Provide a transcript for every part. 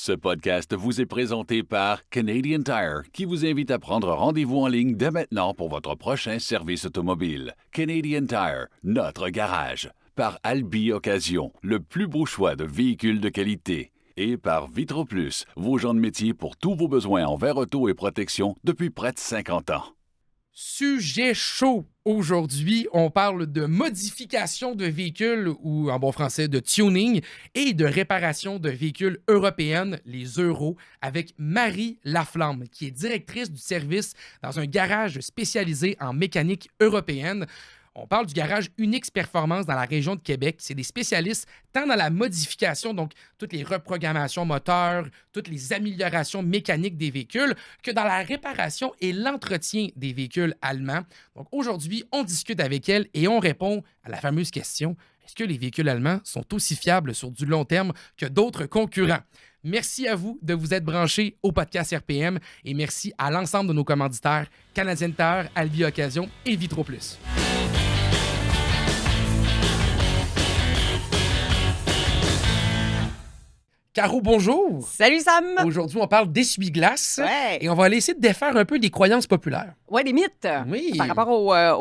Ce podcast vous est présenté par Canadian Tire, qui vous invite à prendre rendez-vous en ligne dès maintenant pour votre prochain service automobile. Canadian Tire, notre garage. Par Albi Occasion, le plus beau choix de véhicules de qualité. Et par Vitro Plus, vos gens de métier pour tous vos besoins en verre auto et protection depuis près de 50 ans. Sujet chaud. Aujourd'hui, on parle de modification de véhicules ou, en bon français, de tuning et de réparation de véhicules européennes, les Euros, avec Marie Laflamme, qui est directrice du service dans un garage spécialisé en mécanique européenne. On parle du garage Unix Performance dans la région de Québec. C'est des spécialistes tant dans la modification, donc toutes les reprogrammations moteurs, toutes les améliorations mécaniques des véhicules, que dans la réparation et l'entretien des véhicules allemands. Donc aujourd'hui, on discute avec elle et on répond à la fameuse question: est-ce que les véhicules allemands sont aussi fiables sur du long terme que d'autres concurrents? Merci à vous de vous être branchés au podcast RPM et merci à l'ensemble de nos commanditaires Canadian Tire, Albi Occasion et Vitro Plus. Caro, bonjour! Salut Sam! Aujourd'hui, on parle d'essuie-glace Ouais. et on va aller essayer de défaire un peu des croyances populaires. Ouais, des mythes. Oui. Par rapport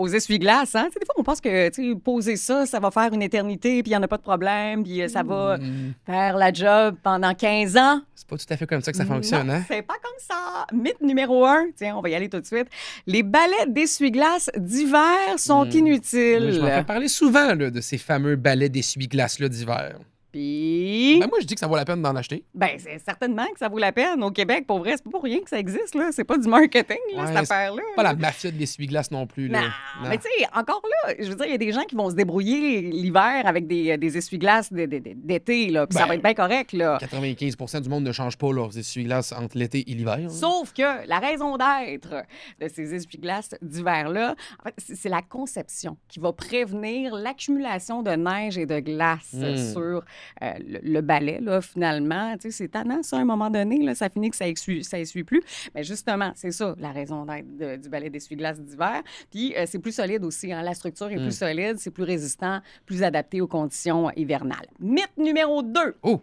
aux essuie-glaces, hein? Tu sais, des fois, on pense que poser ça va faire une éternité, puis il n'y en a pas de problème, puis ça va faire la job pendant 15 ans. C'est pas tout à fait comme ça que ça fonctionne, Non, hein? c'est pas comme ça. Mythe numéro 1, tiens, on va y aller tout de suite. Les balais d'essuie-glace d'hiver sont inutiles. Je m'en fais parler souvent là, de ces fameux balais d'essuie-glace-là d'hiver. Puis... Ben, moi, je dis que ça vaut la peine d'en acheter. Ben, c'est certainement que ça vaut la peine. Au Québec, pour vrai, c'est pas pour rien que ça existe, là. C'est pas du marketing, là, Ouais, cette affaire-là. Pas la mafia de l'essuie-glace non plus. Là. Non, mais tu sais, encore là, je veux dire, il y a des gens qui vont se débrouiller l'hiver avec des essuie-glaces d'été, là, puis ça Ben, va être bien correct, là. 95% du monde ne change pas leurs essuie-glaces entre l'été et l'hiver. Hein. Sauf que la raison d'être de ces essuie-glaces d'hiver-là, en fait, c'est la conception qui va prévenir l'accumulation de neige et de glace sur le balai, là, finalement. Tu sais, c'est tannant, ça, à un moment donné, là, ça finit que ça essuie plus. Mais justement, c'est ça, la raison d'être du balai d'essuie-glace d'hiver. Puis, c'est plus solide aussi, hein. La structure est plus solide, c'est plus résistant, plus adapté aux conditions hivernales. Mythe numéro 2. Oh!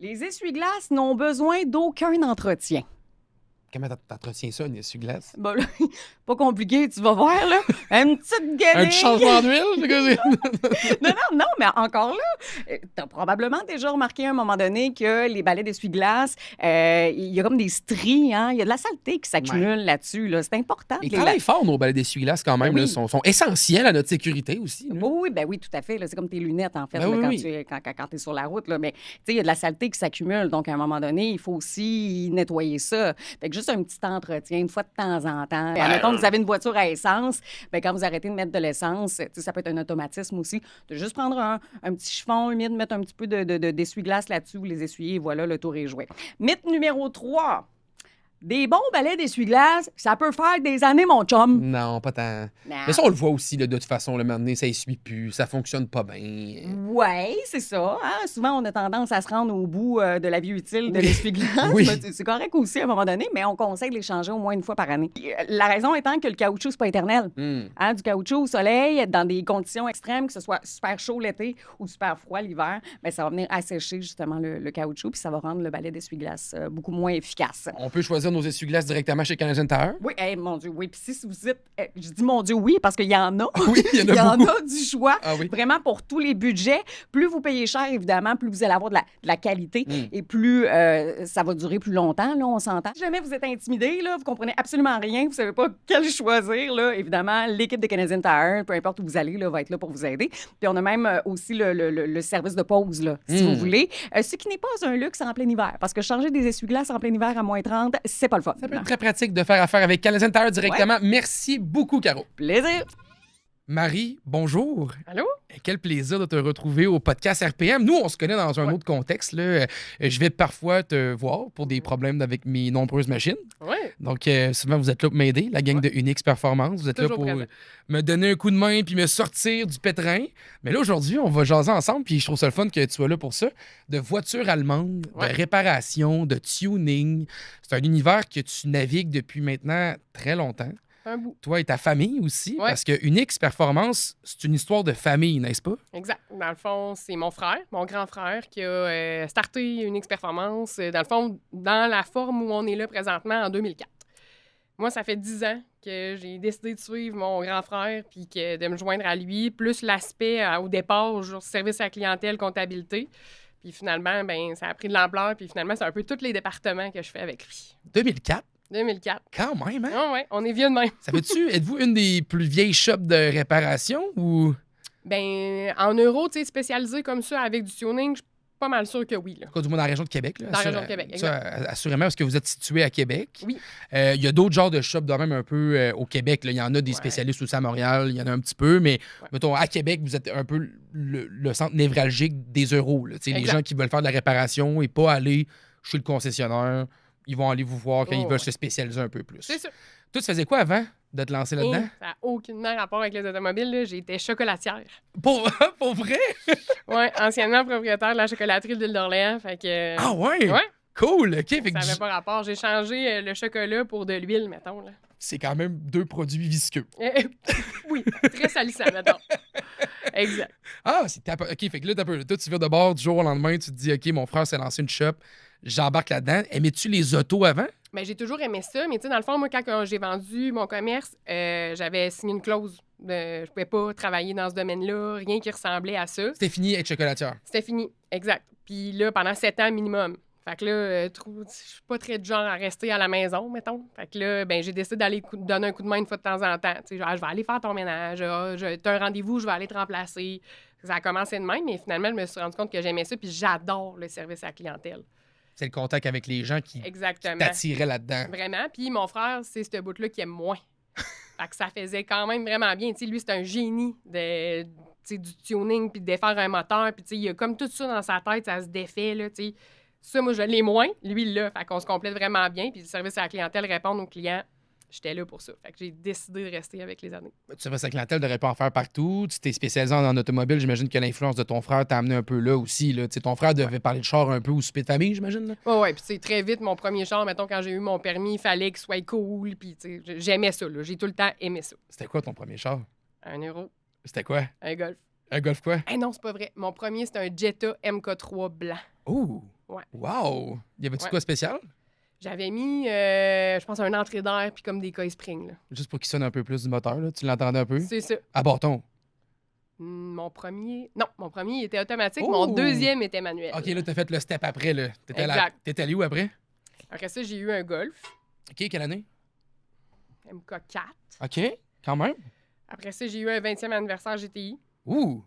Les essuie-glaces n'ont besoin d'aucun entretien. Comment t'entretiens ça, une essuie-glace? Bon, là, pas compliqué, tu vas voir, là. Une petite guenille. Un petit changement d'huile? Non, mais encore là, t'as probablement déjà remarqué à un moment donné que les balais d'essuie-glace, il y a comme des stries, hein. Il y a de la saleté qui s'accumule là-dessus, là. C'est important. Ils travaillent fort, nos balais d'essuie-glace, quand même. Oui. Là, sont essentiels à notre sécurité aussi. Là. Oui, tout à fait. Là. C'est comme tes lunettes, en fait, Ben là, oui. quand tu es sur la route. Là. Mais tu sais, il y a de la saleté qui s'accumule. Donc, à un moment donné, il faut aussi nettoyer ça. Fait que juste un petit entretien, une fois de temps en temps. Admettons que vous avez une voiture à essence, bien, quand vous arrêtez de mettre de l'essence, tu sais, ça peut être un automatisme aussi, de juste prendre un petit chiffon humide, mettre un petit peu d'essuie-glace là-dessus, vous les essuyez, et voilà, le tour est joué. Mythe numéro 3. Des bons balais d'essuie-glace, ça peut faire des années, mon chum. Non, pas tant. Non. Mais ça, on le voit aussi, là, de toute façon. Le moment donné, ça essuie plus, ça fonctionne pas bien. Oui, c'est ça. Hein? Souvent, on a tendance à se rendre au bout de la vie utile de l'essuie-glace. Oui. C'est correct aussi à un moment donné, mais on conseille de les changer au moins une fois par année. La raison étant que le caoutchouc, c'est pas éternel. Hein? Du caoutchouc au soleil, dans des conditions extrêmes, que ce soit super chaud l'été ou super froid l'hiver, bien, ça va venir assécher justement le caoutchouc, puis ça va rendre le balai d'essuie-glace beaucoup moins efficace. On peut choisir nos essuie-glaces directement chez Canadian Tire. Oui, mon Dieu, oui. Puis si vous dites, je dis mon Dieu, oui, parce qu'il y en a. Oui, il y en a beaucoup. a du choix. Ah oui. Vraiment pour tous les budgets. Plus vous payez cher, évidemment, plus vous allez avoir de la qualité et plus ça va durer plus longtemps, là, on s'entend. Si jamais vous êtes intimidé, là, vous comprenez absolument rien, vous savez pas quel choisir, là, évidemment, l'équipe de Canadian Tire, peu importe où vous allez, là, va être là pour vous aider. Puis on a même aussi le service de pause, là, si vous voulez. Ce qui n'est pas un luxe en plein hiver, parce que changer des essuie-glaces en plein hiver à moins 30, c'est pas le fun. Ça peut être très pratique de faire affaire avec Canadian Tire directement. Merci beaucoup, Caro. Plaisir. Marie, bonjour. Allô? Quel plaisir de te retrouver au podcast RPM. Nous, on se connaît dans un autre contexte. Là. Je vais parfois te voir pour des problèmes avec mes nombreuses machines. Oui. Donc, souvent, vous êtes là pour m'aider, la gang de Unix Performance. Vous êtes là Toujours pour présent. me donner un coup de main puis me sortir du pétrin. Mais là, aujourd'hui, on va jaser ensemble, puis je trouve ça le fun que tu sois là pour ça, de voitures allemandes, de réparation, de tuning. C'est un univers que tu navigues depuis maintenant très longtemps. un bout. Toi et ta famille aussi, Ouais. parce que Unix Performance, c'est une histoire de famille, n'est-ce pas? Exact. Dans le fond, c'est mon frère, mon grand frère, qui a starté Unix Performance, dans le fond, dans la forme où on est là présentement en 2004. Moi, ça fait 10 ans que j'ai décidé de suivre mon grand frère puis de me joindre à lui, plus l'aspect, au départ, genre service à la clientèle, comptabilité. Puis finalement, ben ça a pris de l'ampleur, puis finalement, c'est un peu tous les départements que je fais avec lui. 2004, 2004. quand même, hein? Ah ouais, on est vieux de même. Ça fait-tu, êtes-vous une des plus vieilles shops de réparation ou... Ben en euros, tu sais, spécialisé comme ça avec du tuning, je suis pas mal sûr que oui, là. Quoi, du moins dans la région de Québec? Là, Dans la région de Québec, ça, assurément, parce que vous êtes situé à Québec. Oui. Il y a d'autres genres de shops de même un peu au Québec. Là. Il y en a des Ouais. spécialistes aussi à Montréal, il y en a un petit peu, mais Ouais. mettons, à Québec, vous êtes un peu le centre névralgique des euros. Là. Tu sais, les Exact. gens qui veulent faire de la réparation et pas aller chez le concessionnaire, ils vont aller vous voir quand Oh, ils veulent ouais. se spécialiser un peu plus. C'est ça. Toi, tu faisais quoi avant de te lancer là-dedans? Ça n'a aucunement rapport avec les automobiles, là. J'étais chocolatière. Pour, pour vrai? Ouais, anciennement propriétaire de la chocolaterie de l'île d'Orléans. Fait que. Ah ouais? Ouais. Cool, OK. Fait que Ça n'avait pas rapport. J'ai changé le chocolat pour de l'huile, mettons. Là. c'est quand même deux produits visqueux. Oui, très salissant, mettons. Exact. Ah, OK, fait que là, toi, tu viens de bord du jour au lendemain, tu te dis, OK, mon frère s'est lancé une shop, j'embarque là-dedans. Aimais-tu les autos avant? Ben, j'ai toujours aimé ça, mais tu sais, dans le fond, moi, quand j'ai vendu mon commerce, j'avais signé une clause. Je pouvais pas travailler dans ce domaine-là, rien qui ressemblait à ça. C'était fini être chocolatière. C'était fini, exact. Puis là, pendant 7 ans minimum. Fait que là, je suis pas très du genre à rester à la maison, mettons. Fait que là, ben, j'ai décidé d'aller donner un coup de main une fois de temps en temps. Tu sais, genre, je vais aller faire ton ménage, t'as un rendez-vous, je vais aller te remplacer. Ça a commencé de même, mais finalement, je me suis rendu compte que j'aimais ça, puis j'adore le service à la clientèle. C'est le contact avec les gens qui Exactement. t'attiraient là-dedans. Vraiment. Puis mon frère, c'est ce bout-là qui aime moins. Fait que ça faisait quand même vraiment bien. Tu sais, lui, c'est un génie du tuning puis de défaire un moteur. Puis tu sais, il y a comme tout ça dans sa tête, ça se défait, là, tu sais. Ça, moi, je l'ai moins. Lui, il l'a. Fait qu'on se complète vraiment bien. Puis le service à la clientèle, répondre aux clients, j'étais là pour ça. Fait que j'ai décidé de rester avec les années. Tu savais que la clientèle devrait pas en faire partout. Tu t'es spécialisé en automobile. J'imagine que l'influence de ton frère t'a amené un peu là aussi. Là. Tu sais, ton frère devait parler de char un peu au souper de famille, j'imagine. Là. Ouais. Puis tu sais, très vite, mon premier char, mettons, quand j'ai eu mon permis, il fallait qu'il soit cool. Puis tu sais, j'aimais ça, là. J'ai tout le temps aimé ça. C'était quoi ton premier char? 1 euro, C'était quoi? un Golf. Un Golf quoi? Eh non, c'est pas vrai. Mon premier, c'était un Jetta MK3 blanc. Oh! Ouais. Wow! Y avait-tu Ouais. quoi de spécial? J'avais mis, je pense, un entrée d'air puis comme des coils spring. Là. Juste pour qu'il sonne un peu plus du moteur, là. Tu l'entendais un peu? C'est ça. À bâton. Mon premier... Non, mon premier il était automatique. Oh! Mon deuxième était manuel. OK, là, t'as fait le step après, là. Exact. T'étais allé où après? Après ça, j'ai eu un Golf OK, quelle année? MK4. OK, quand même. Après ça, j'ai eu un 20e anniversaire GTI Ouh!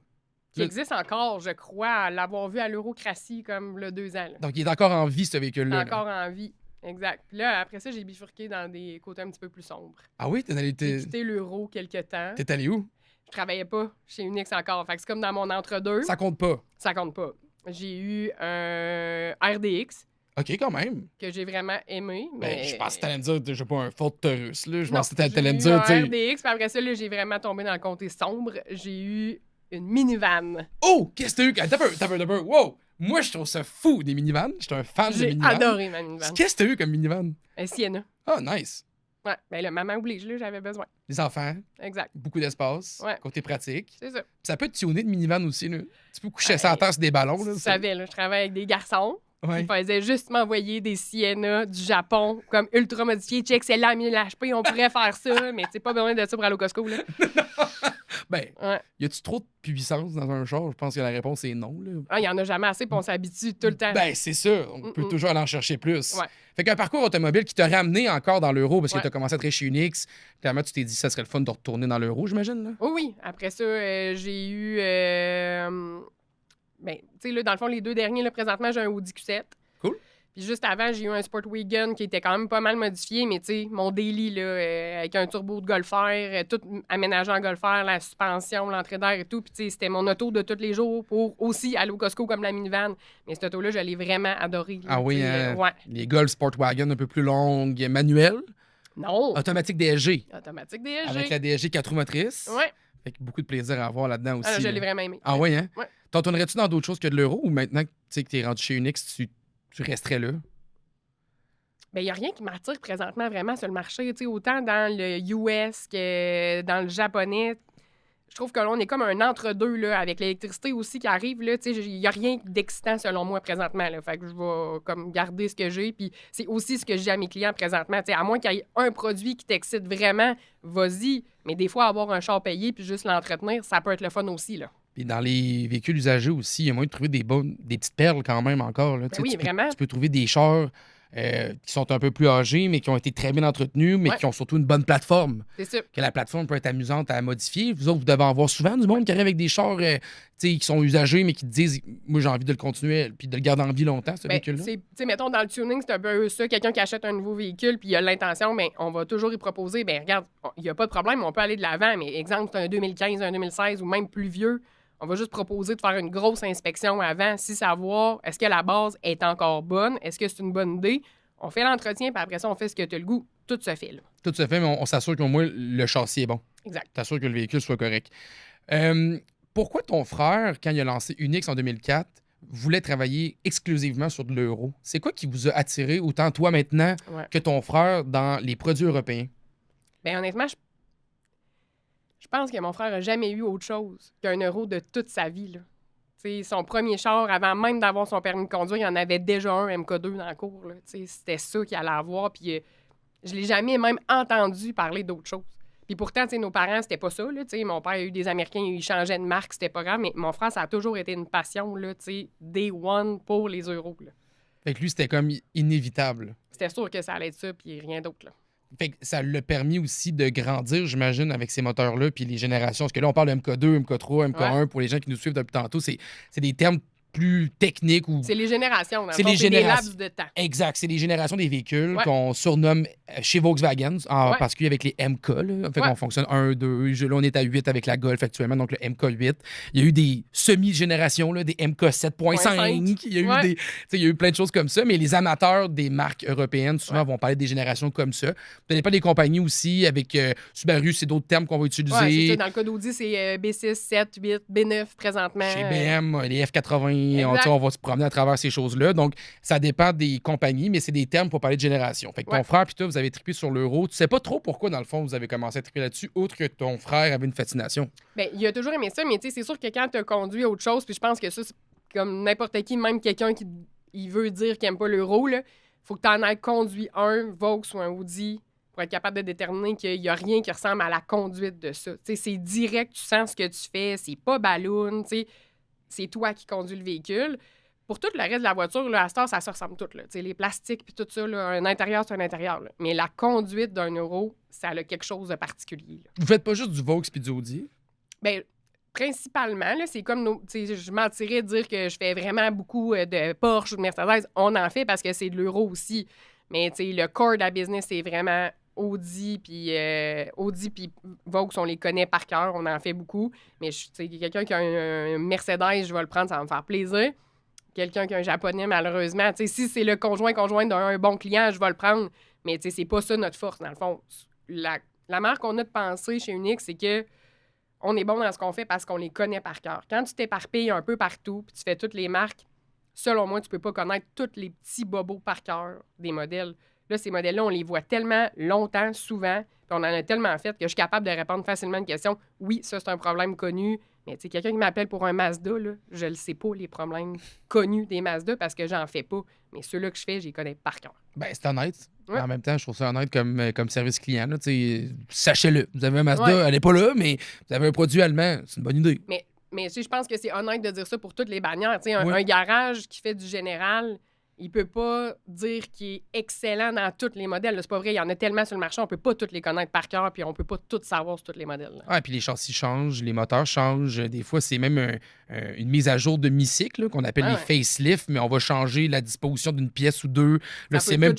qui Le- existe encore, je crois, à l'avoir vu à l'Eurocratie comme le 2 ans. Là. Donc, il est encore en vie, ce véhicule-là. là. Encore en vie. Exact. Puis là, après ça, j'ai bifurqué dans des côtés un petit peu plus sombres. Ah oui? J'ai quitté l'Euro quelque temps. T'es allé où? Je travaillais pas chez Unix encore. Fait que c'est comme dans mon entre-deux. Ça compte pas. Ça compte pas. J'ai eu un RDX OK, quand même. que j'ai vraiment aimé. Ben, Mais... je pense que t'allais me dire, j'ai pas un Ford Taurus, là. Je Non, pense que t'allais me j'ai eu dire, un tu sais. RDX, puis après ça, là, j'ai vraiment tombé dans le côté sombre. J'ai eu une minivan. Oh! Qu'est-ce que t'as eu? T'as peu. Wow! Moi, je trouve ça fou, des minivans. J'étais un fan de J'ai minivans. adoré ma minivan. Qu'est-ce que t'as eu comme minivan? Un Sienna. Ah, nice. Ouais, ben là, maman oblige, là, j'avais besoin. Les enfants, Exact. beaucoup d'espace, Ouais. côté pratique. C'est ça. Puis ça peut être tuné de minivan aussi, là. Tu peux coucher Ouais. ça à terre sur des ballons, là. Tu savais, là, je travaille avec des garçons. Ouais. Ils faisaient juste m'envoyer des Sienna du Japon, comme ultra modifiés. Check, c'est là, 1000 HP, on pourrait faire ça, mais c'est pas besoin de ça pour aller au Costco, là. Ben, Ouais. y a-tu trop de puissance dans un char? Je pense que la réponse est non, là. Ah, il y en a jamais assez, puis on s'habitue tout le temps. Ben, c'est ça. On peut toujours aller en chercher plus. Ouais. Fait qu'un parcours automobile qui t'a ramené encore dans l'euro parce que Ouais. t'as commencé à travailler chez Unix. Clairement, tu t'es dit ça serait le fun de retourner dans l'euro, j'imagine, là. Oui, oui. Après ça, j'ai eu. Ben, tu sais, là, dans le fond, les 2 derniers, là, présentement, j'ai un Audi Q7. Cool. Puis juste avant, j'ai eu un Sportwagon qui était quand même pas mal modifié, mais tu sais, mon daily, là, avec un turbo de Golf R, tout aménagé en Golf R, la suspension, l'entrée d'air et tout. Puis tu sais, c'était mon auto de tous les jours pour aussi aller au Costco comme la minivan. Mais cette auto-là, je l'ai vraiment adorée. là, Ah oui, tu sais, hein? Ouais. Les Golf Sportwagon un peu plus longues, manuelles, Non. automatique DSG, Automatique DSG. avec la DSG 4 roues motrices. Ouais. Fait que beaucoup de plaisir à avoir là-dedans aussi. Ah, là, je là. l'ai vraiment aimé. Ah oui, hein? Ouais. T'entonnerais-tu dans d'autres choses que de l'euro ou maintenant que tu sais que t'es rendu chez Unix, tu resterais là? Bien, il n'y a rien qui m'attire présentement vraiment sur le marché. Tu sais, autant dans le US que dans le japonais. Je trouve que là, on est comme un entre-deux là, avec l'électricité aussi qui arrive. Là, tu sais, il n'y a rien d'excitant selon moi présentement. Là, fait que je vais comme garder ce que j'ai. Puis c'est aussi ce que je dis à mes clients présentement. Tu sais, à moins qu'il y ait un produit qui t'excite vraiment, vas-y. Mais des fois, avoir un char payé puis juste l'entretenir, ça peut être le fun aussi. Là. Puis dans les véhicules usagés aussi, il y a moyen de trouver des petites perles quand même encore. Là. Tu sais, oui, vraiment. Tu peux trouver des chars qui sont un peu plus âgés, mais qui ont été très bien entretenus, mais qui ont surtout une bonne plateforme. C'est sûr. Que la plateforme peut être amusante à modifier. Vous autres, vous devez en voir souvent du monde qui arrive avec des chars qui sont usagés, mais qui te disent « Moi, j'ai envie de le continuer puis de le garder en vie longtemps, ce véhicule-là. » Mettons, dans le tuning, c'est un peu ça. Quelqu'un qui achète un nouveau véhicule puis il a l'intention, mais on va toujours y proposer, bien, regarde, il n'y a pas de problème, on peut aller de l'avant, mais exemple, c'est un 2015, un 2016 ou même plus vieux, on va juste proposer de faire une grosse inspection avant, si savoir est-ce que la base est encore bonne, est-ce que c'est une bonne idée. On fait l'entretien, puis après ça, on fait ce que tu as le goût. Tout se fait, là. Tout se fait, mais on s'assure qu'au moins le châssis est bon. Exact. T'assures que le véhicule soit correct. Pourquoi ton frère, quand il a lancé Unix en 2004, voulait travailler exclusivement sur de l'euro? C'est quoi qui vous a attiré, autant toi maintenant que ton frère, dans les produits européens? Bien, honnêtement, je pense que mon frère n'a jamais eu autre chose qu'un euro de toute sa vie, là. T'sais, son premier char, avant même d'avoir son permis de conduire, il y en avait déjà un MK2 dans la cour. Là. C'était ça qu'il allait avoir. Puis je l'ai jamais même entendu parler d'autre chose. Puis pourtant, nos parents, c'était pas ça. Là, mon père a eu des Américains, il changeait de marque, c'était pas grave. Mais mon frère, ça a toujours été une passion, là, day one pour les euros. Là. Fait que lui, c'était comme inévitable. C'était sûr que ça allait être ça, puis rien d'autre. Là. Fait que ça l'a permis aussi de grandir, j'imagine, avec ces moteurs-là, puis les générations. Parce que là, on parle de MK2, MK3, MK1, pour les gens qui nous suivent depuis tantôt, c'est des termes plus techniques. C'est les générations, c'est des laps de temps. Exact, c'est les générations des véhicules qu'on surnomme chez Volkswagen, en particulier avec les MK. Là. Fait qu'on fonctionne 1, 2, là, on est à 8 avec la Golf actuellement, donc le MK8. Il y a eu des semi-générations, là, des MK 7.5. Il y a eu plein de choses comme ça, mais les amateurs des marques européennes, souvent, vont parler des générations comme ça. Ça dépend des compagnies aussi, avec Subaru, c'est d'autres termes qu'on va utiliser. Ouais, c'est ça. Dans le cas d'Audi, c'est B6, 7, 8, B9 présentement. Chez BM, les F80, on va se promener à travers ces choses-là. Donc, ça dépend des compagnies, mais c'est des termes pour parler de génération. Fait que ton frère puis toi, vous avez trippé sur l'euro. Tu sais pas trop pourquoi, dans le fond, vous avez commencé à tripper là-dessus, autre que ton frère avait une fascination. Bien, il a toujours aimé ça, mais c'est sûr que quand tu as conduit autre chose, puis je pense que ça, c'est comme n'importe qui, même quelqu'un qui il veut dire qu'il n'aime pas l'euro, il faut que tu en aies conduit un Vaux ou un Audi pour être capable de déterminer qu'il n'y a rien qui ressemble à la conduite de ça. T'sais, c'est direct, tu sens ce que tu fais, c'est pas ballon, c'est toi qui conduis le véhicule. Pour tout le reste de la voiture, là, à cette heure, ça se ressemble tout. Là. Les plastiques puis tout ça, là, un intérieur, c'est un intérieur. Là. Mais la conduite d'un euro, ça a quelque chose de particulier. Là. Vous faites pas juste du Vaux puis du Audi? Bien, principalement, là, c'est comme je mentirais de dire que je fais vraiment beaucoup de Porsche ou de Mercedes. On en fait parce que c'est de l'euro aussi. Mais le core de la business, c'est vraiment Audi puis Vaux, on les connaît par cœur. On en fait beaucoup. Mais quelqu'un qui a un Mercedes, je vais le prendre, ça va me faire plaisir. Quelqu'un qui a un japonais, malheureusement, si c'est le conjoint d'un bon client, je vais le prendre. Mais c'est pas ça notre force, dans le fond. La marque qu'on a de penser chez Unix, c'est que on est bon dans ce qu'on fait parce qu'on les connaît par cœur. Quand tu t'éparpilles un peu partout puis tu fais toutes les marques, selon moi, tu peux pas connaître tous les petits bobos par cœur des modèles. Là, ces modèles-là, on les voit tellement longtemps, souvent, puis on en a tellement fait que je suis capable de répondre facilement à une question. Oui, ça, c'est un problème connu. Mais quelqu'un qui m'appelle pour un Mazda, là, je ne sais pas les problèmes connus des Mazda parce que j'en fais pas. Mais ceux-là que je fais, je les connais par cœur. Ben, c'est honnête. Ouais. En même temps, je trouve ça honnête comme service client. Là, sachez-le. Vous avez un Mazda, elle n'est pas là, mais vous avez un produit allemand. C'est une bonne idée. Mais je pense que c'est honnête de dire ça pour toutes les bannières. Un garage qui fait du général, il peut pas dire qu'il est excellent dans tous les modèles. Là, c'est pas vrai, il y en a tellement sur le marché, on peut pas tous les connaître par cœur, puis on peut pas tout savoir sur tous les modèles. Ah, puis les châssis changent, les moteurs changent. Des fois, c'est même une mise à jour de mi-cycle qu'on appelle les facelifts, mais on va changer la disposition d'une pièce ou deux. Là, c'est même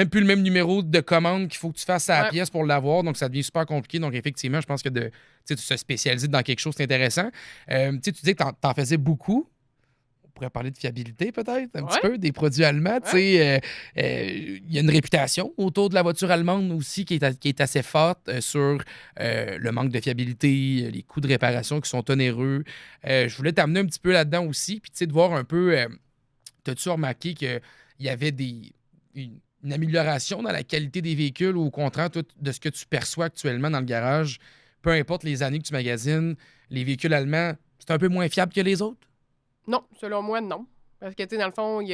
plus le même numéro de commande qu'il faut que tu fasses à la pièce pour l'avoir, donc ça devient super compliqué. Donc effectivement, je pense que de se spécialiser dans quelque chose, c'est intéressant. Tu dis que t'en faisais beaucoup. On pourrait parler de fiabilité peut-être, un petit peu, des produits allemands. Il y a une réputation autour de la voiture allemande aussi qui est assez forte sur le manque de fiabilité, les coûts de réparation qui sont onéreux. Je voulais t'amener un petit peu là-dedans aussi, puis de voir un peu, t'as-tu remarqué qu'il y avait une une amélioration dans la qualité des véhicules ou au contraire, toi, de ce que tu perçois actuellement dans le garage, peu importe les années que tu magasines, les véhicules allemands, c'est un peu moins fiable que les autres? Non, selon moi, non. Parce que, tu sais, dans le fond,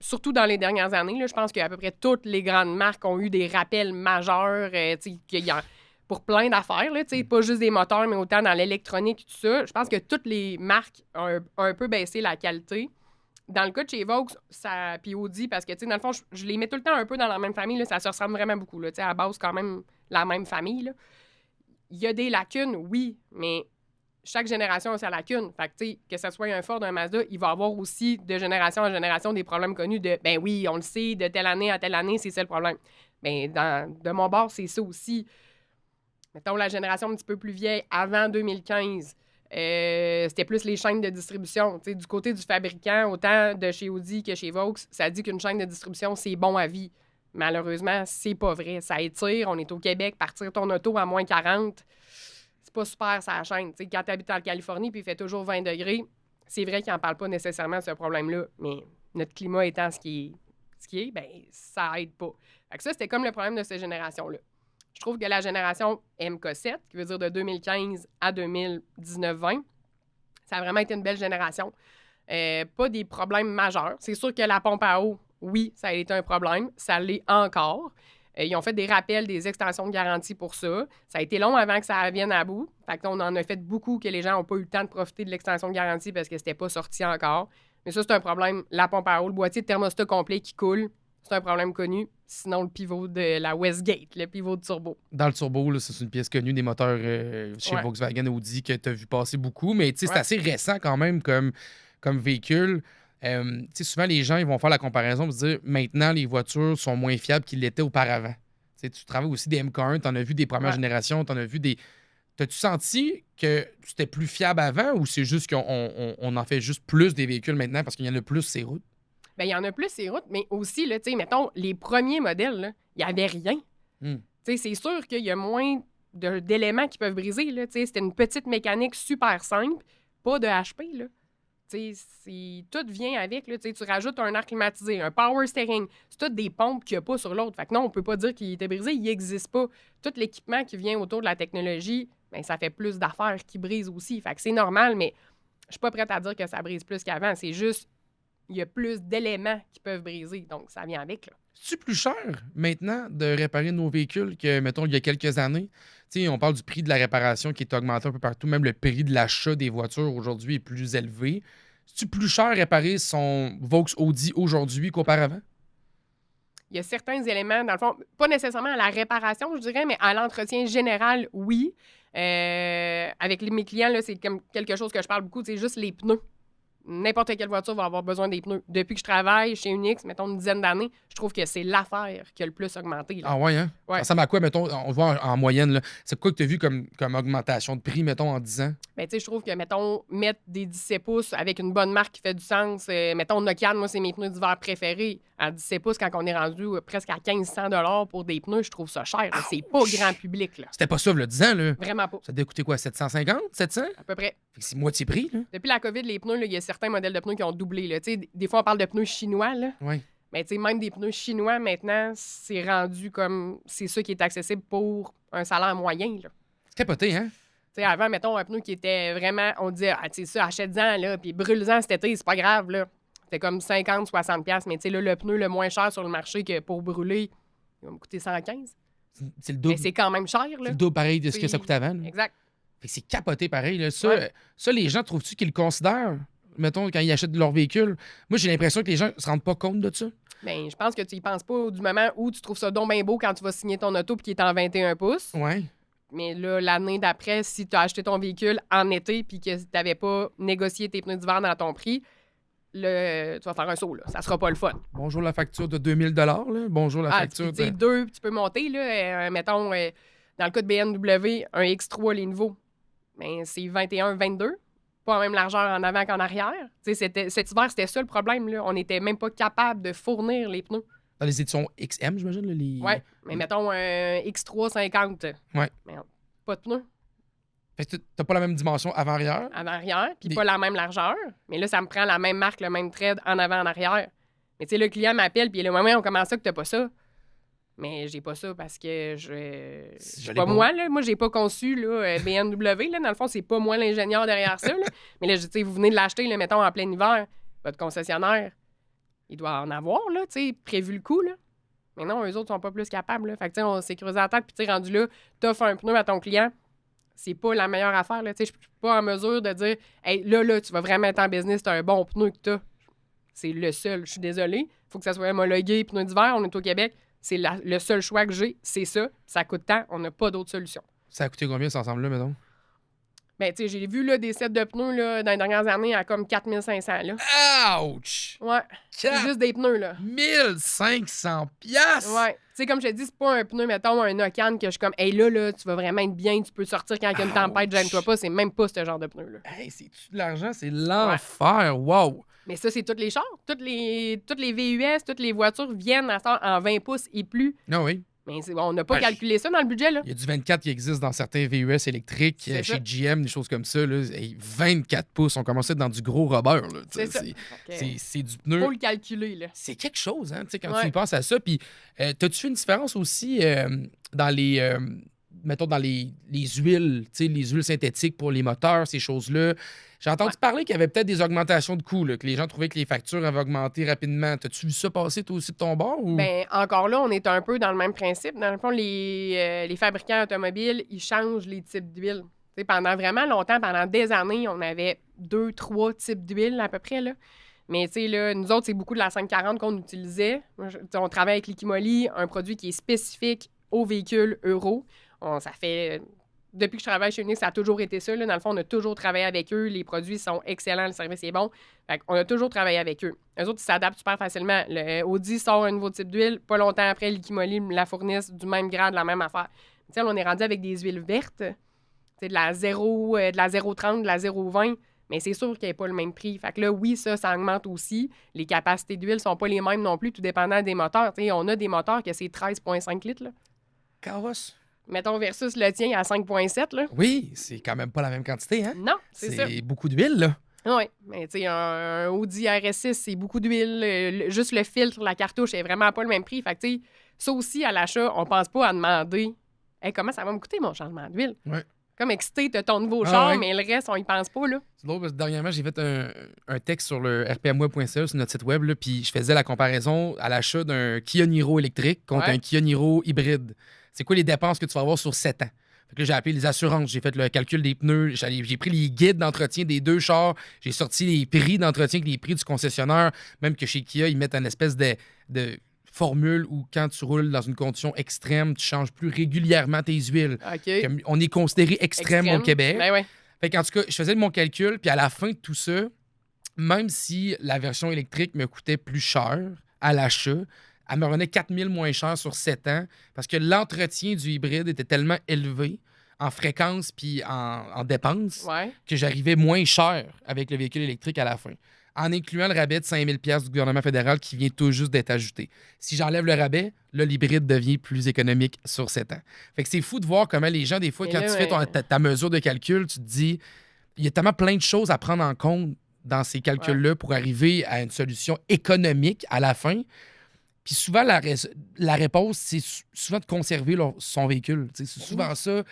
surtout dans les dernières années, là, je pense qu'à peu près toutes les grandes marques ont eu des rappels majeurs, tu sais, pour plein d'affaires, là, tu sais, pas juste des moteurs, mais autant dans l'électronique et tout ça. Je pense que toutes les marques ont un peu baissé la qualité. Dans le cas de chez Vaux, puis Audi, parce que, tu sais, dans le fond, je les mets tout le temps un peu dans la même famille, là, ça se ressemble vraiment beaucoup, là, tu sais, à la base, quand même, la même famille, là. Il y a des lacunes, oui, mais chaque génération a sa lacune. Fait que, tu sais, que ce soit un Ford, un Mazda, il va avoir aussi, de génération en génération, des problèmes connus de, ben oui, on le sait, de telle année à telle année, c'est ça le problème. Ben, de mon bord, c'est ça aussi. Mettons, la génération un petit peu plus vieille, avant 2015, c'était plus les chaînes de distribution. Tu sais, du côté du fabricant, autant de chez Audi que chez Vaux, ça dit qu'une chaîne de distribution, c'est bon à vie. Malheureusement, c'est pas vrai. Ça étire. On est au Québec, partir ton auto à moins 40, c'est pas super, ça chaîne. Tu sais, quand tu habites en Californie puis il fait toujours 20 degrés, c'est vrai qu'ils n'en parlent pas nécessairement de ce problème-là, mais notre climat étant ce qui est, ben ça aide pas. Fait que ça, c'était comme le problème de cette génération-là. Je trouve que la génération MK7, qui veut dire de 2015 à 2019-20, ça a vraiment été une belle génération. Pas des problèmes majeurs. C'est sûr que la pompe à eau, oui, ça a été un problème. Ça l'est encore. Ils ont fait des rappels, des extensions de garantie pour ça. Ça a été long avant que ça vienne à bout. Fait qu'on en a fait beaucoup que les gens n'ont pas eu le temps de profiter de l'extension de garantie parce que c'était pas sorti encore. Mais ça, c'est un problème. La pompe à eau, le boîtier de thermostat complet qui coule, c'est un problème connu. Sinon, le pivot de la Westgate, le pivot de turbo. Dans le turbo, là, c'est une pièce connue des moteurs chez Volkswagen Audi que tu as vu passer beaucoup. Mais c'est assez récent quand même comme véhicule. Souvent, les gens ils vont faire la comparaison et se dire maintenant, les voitures sont moins fiables qu'ils l'étaient auparavant. Tu travailles aussi des MK1, tu en as vu des premières générations, tu en as vu des. T'as-tu senti que c'était plus fiable avant ou c'est juste qu'on en fait juste plus des véhicules maintenant parce qu'il y en a plus sur ces routes? Bien, il y en a plus ces routes, mais aussi, là, mettons, les premiers modèles, il n'y avait rien. C'est sûr qu'il y a moins d'éléments qui peuvent briser. C'était une petite mécanique super simple, pas de HP. Là. Tout vient avec. Là, tu rajoutes un air climatisé, un power steering. C'est tout des pompes qu'il n'y a pas sur l'autre. Fait que non, on peut pas dire qu'il était brisé. Il n'existe pas. Tout l'équipement qui vient autour de la technologie, bien, ça fait plus d'affaires qui brisent aussi. Fait que c'est normal, mais je suis pas prête à dire que ça brise plus qu'avant. C'est juste il y a plus d'éléments qui peuvent briser. Donc, ça vient avec. Là. C'est-tu plus cher maintenant de réparer nos véhicules que, mettons, il y a quelques années? T'sais, on parle du prix de la réparation qui est augmenté un peu partout. Même le prix de l'achat des voitures aujourd'hui est plus élevé. C'est-tu plus cher réparer son Vaux Audi aujourd'hui qu'auparavant? Il y a certains éléments, dans le fond, pas nécessairement à la réparation, je dirais, mais à l'entretien général, oui. Avec mes clients, là, c'est comme quelque chose que je parle beaucoup, c'est juste les pneus. N'importe quelle voiture va avoir besoin des pneus. Depuis que je travaille chez Unix, mettons une dizaine d'années, je trouve que c'est l'affaire qui a le plus augmenté. Là. Ah ouais, hein? Ouais. Ça ressemble à quoi, mettons, on voit en moyenne, là, c'est quoi que tu as vu comme augmentation de prix, mettons, en 10 ans? Bien, tu sais, je trouve que, mettons, mettre des 17 pouces avec une bonne marque qui fait du sens, mettons, Nokian, moi, c'est mes pneus d'hiver préférés. À 17 pouces, quand on est rendu presque à 1500 $ pour des pneus, je trouve ça cher. Là. C'est pas grand public, là. C'était pas ça, le 10 ans, là? Vraiment pas. Ça devait coûter quoi, 750, 700? À peu près. Fait que c'est moitié prix, là. Depuis la COVID, les pneus, il y a certains modèles de pneus qui ont doublé, là. Tu sais, des fois, on parle de pneus chinois, là. Oui. Mais tu sais, même des pneus chinois, maintenant, c'est rendu comme... C'est ça qui est accessible pour un salaire moyen, là. C'est capoté, hein? Tu sais, avant, mettons, un pneu qui était vraiment... On disait, ah, tu sais ça, achète-en, là, puis brûle-en cet été, c'est pas grave, là. C'était comme 50, 60 $. Mais tu sais, là, le pneu le moins cher sur le marché que pour brûler, il va me coûter 115. C'est le double. Mais c'est quand même cher, là. C'est le double pareil de ce que ça coûte avant. Là. Exact. Fait que c'est capoté pareil. Là. Ça, les gens, trouvent-tu qu'ils le considèrent? Mettons, quand ils achètent leur véhicule. Moi, j'ai l'impression que les gens se rendent pas compte de ça. Bien, je pense que tu y penses pas du moment où tu trouves ça donc bien beau quand tu vas signer ton auto puis qu'il est en 21 pouces. Ouais. Mais là, l'année d'après, si tu as acheté ton véhicule en été puis que tu n'avais pas négocié tes pneus d'hiver dans ton prix, tu vas faire un saut, là. Ça sera pas le fun. Bonjour la facture de 2000 $, là. Bonjour la facture de... Deux, tu peux monter, là. Mettons, dans le cas de BMW, un X3, les nouveaux, ben, c'est 21, 22. Pas la même largeur en avant qu'en arrière. Cet hiver, c'était ça le problème, là. On n'était même pas capable de fournir les pneus. Dans les éditions XM, j'imagine, là, les... Oui, mais mettons un X3 50. Ouais. Mais pas de pneus. Fait que t'as pas la même dimension avant-arrière. Avant-arrière, puis pas la même largeur. Mais là, ça me prend la même marque, le même thread en avant, en arrière. Mais tu sais, le client m'appelle, puis le moment où on commence ça que t'as pas ça. Mais j'ai pas ça parce que Je c'est l'ai pas pas. moi, là. Moi, j'ai pas conçu là, BMW, là. Dans le fond, c'est pas moi l'ingénieur derrière ça, là. Mais là, tu sais, vous venez de l'acheter, là, mettons, en plein hiver. Votre concessionnaire, il doit en avoir, là, tu sais, prévu le coup, là. Mais non, eux autres sont pas plus capables, là. Fait que, tu sais, on s'est creusé la tête, puis, tu sais, rendu là, t'offres un pneu à ton client. C'est pas la meilleure affaire, là. Tu sais, je suis pas en mesure de dire, hey, là, tu vas vraiment être en business, t'as un bon pneu que t'as. C'est le seul. Je suis désolée. Faut que ça soit homologué, pneu d'hiver. On est au Québec. C'est le seul choix que j'ai. C'est ça. Ça coûte tant. On n'a pas d'autre solution. Ça a coûté combien, cet ensemble-là, mettons? Ben, tu sais, j'ai vu là, des sets de pneus là, dans les dernières années à comme 4500 là. Ouch! Ouais. C'est juste des pneus, là. 1500 piastres! Ouais. Tu sais, comme je te dis, c'est pas un pneu, mettons, un Ocan que je suis comme, hey, là, tu vas vraiment être bien, tu peux sortir quand il y a une tempête, gêne-toi pas. C'est même pas ce genre de pneu, là. Hey, c'est-tu de l'argent? C'est l'enfer! Wow! Mais ça, c'est tous les chars. Toutes les VUS, toutes les voitures viennent à ça en 20 pouces et plus. Ah oui. Mais on n'a pas Ouais, calculé ça dans le budget, là. Il y a du 24 qui existe dans certains VUS électriques, C'est chez ça. GM, des choses comme ça. Là. Hey, 24 pouces, on commence à être dans du gros rubber. Là, C'est ça. c'est du pneu. Faut le calculer, là. C'est quelque chose, hein, tu sais, quand Ouais. tu y penses à ça. Puis, t'as-tu fait une différence aussi dans les, mettons, dans les huiles, tu sais, les huiles synthétiques pour les moteurs, ces choses-là? J'ai entendu parler qu'il y avait peut-être des augmentations de coûts, là, que les gens trouvaient que les factures avaient augmenté rapidement. T'as-tu vu ça passer, toi aussi, de ton bord? Ou... Ben, encore là, on est un peu dans le même principe. Dans le fond, les fabricants automobiles, ils changent les types d'huile. Tu sais, pendant vraiment longtemps, pendant des années, on avait 2-3 types d'huile à peu près, là. Mais tu sais, là, nous autres, c'est beaucoup de la 540 qu'on utilisait. On travaille avec Liquimoli, un produit qui est spécifique aux véhicules euro. Ça fait... Depuis que je travaille chez Unix, ça a toujours été ça. Là. Dans le fond, on a toujours travaillé avec eux. Les produits sont excellents, le service est bon. Fait on a toujours travaillé avec eux. Eux autres, ils s'adaptent super facilement. Le Audi sort un nouveau type d'huile. Pas longtemps après, Liquimoli la fournissent du même grade, la même affaire. Tu sais, on est rendu avec des huiles vertes. C'est de la 0,30, de la 0,20. Mais c'est sûr qu'il n'y a pas le même prix. Fait que là, oui, ça augmente aussi. Les capacités d'huile sont pas les mêmes non plus, tout dépendant des moteurs. Tu sais, on a des moteurs que c'est 13,5 litres. Là. Carrosse. Mettons versus le tien à 5,7. Là. Oui, c'est quand même pas la même quantité, hein? Non, c'est ça. C'est beaucoup d'huile, là. Oui, mais tu sais, un Audi RS6, c'est beaucoup d'huile. Juste le filtre, la cartouche, c'est vraiment pas le même prix. Fait que, tu sais, ça aussi, à l'achat, on pense pas à demander hey, comment ça va me coûter mon changement d'huile? Ouais. Comme excité, t'as ton nouveau char, ouais. mais le reste, on y pense pas, là. C'est drôle parce que dernièrement, j'ai fait un texte sur le rpmweb.ca, sur notre site web, là, puis je faisais la comparaison à l'achat d'un Kia Niro électrique contre un Kia Niro hybride. C'est quoi les dépenses que tu vas avoir sur 7 ans? Fait que là, j'ai appelé les assurances, j'ai fait le calcul des pneus, j'ai pris les guides d'entretien des deux chars, j'ai sorti les prix d'entretien avec les prix du concessionnaire, même que chez Kia, ils mettent une espèce de formule où quand tu roules dans une condition extrême, tu changes plus régulièrement tes huiles. OK. On est considéré extrême au Québec. Ben ouais. Fait qu'en tout cas, je faisais mon calcul, puis à la fin de tout ça, même si la version électrique me coûtait plus cher à l'achat, elle me revenait 4 000 moins cher sur 7 ans parce que l'entretien du hybride était tellement élevé en fréquence puis en dépenses que j'arrivais moins cher avec le véhicule électrique à la fin, en incluant le rabais de 5 000 $ du gouvernement fédéral qui vient tout juste d'être ajouté. Si j'enlève le rabais, là, l'hybride devient plus économique sur 7 ans. Fait que c'est fou de voir comment les gens, des fois, quand tu fais ta mesure de calcul, tu te dis, il y a tellement plein de choses à prendre en compte dans ces calculs-là pour arriver à une solution économique à la fin. Puis souvent, la réponse, c'est souvent de conserver son véhicule. C'est souvent ça,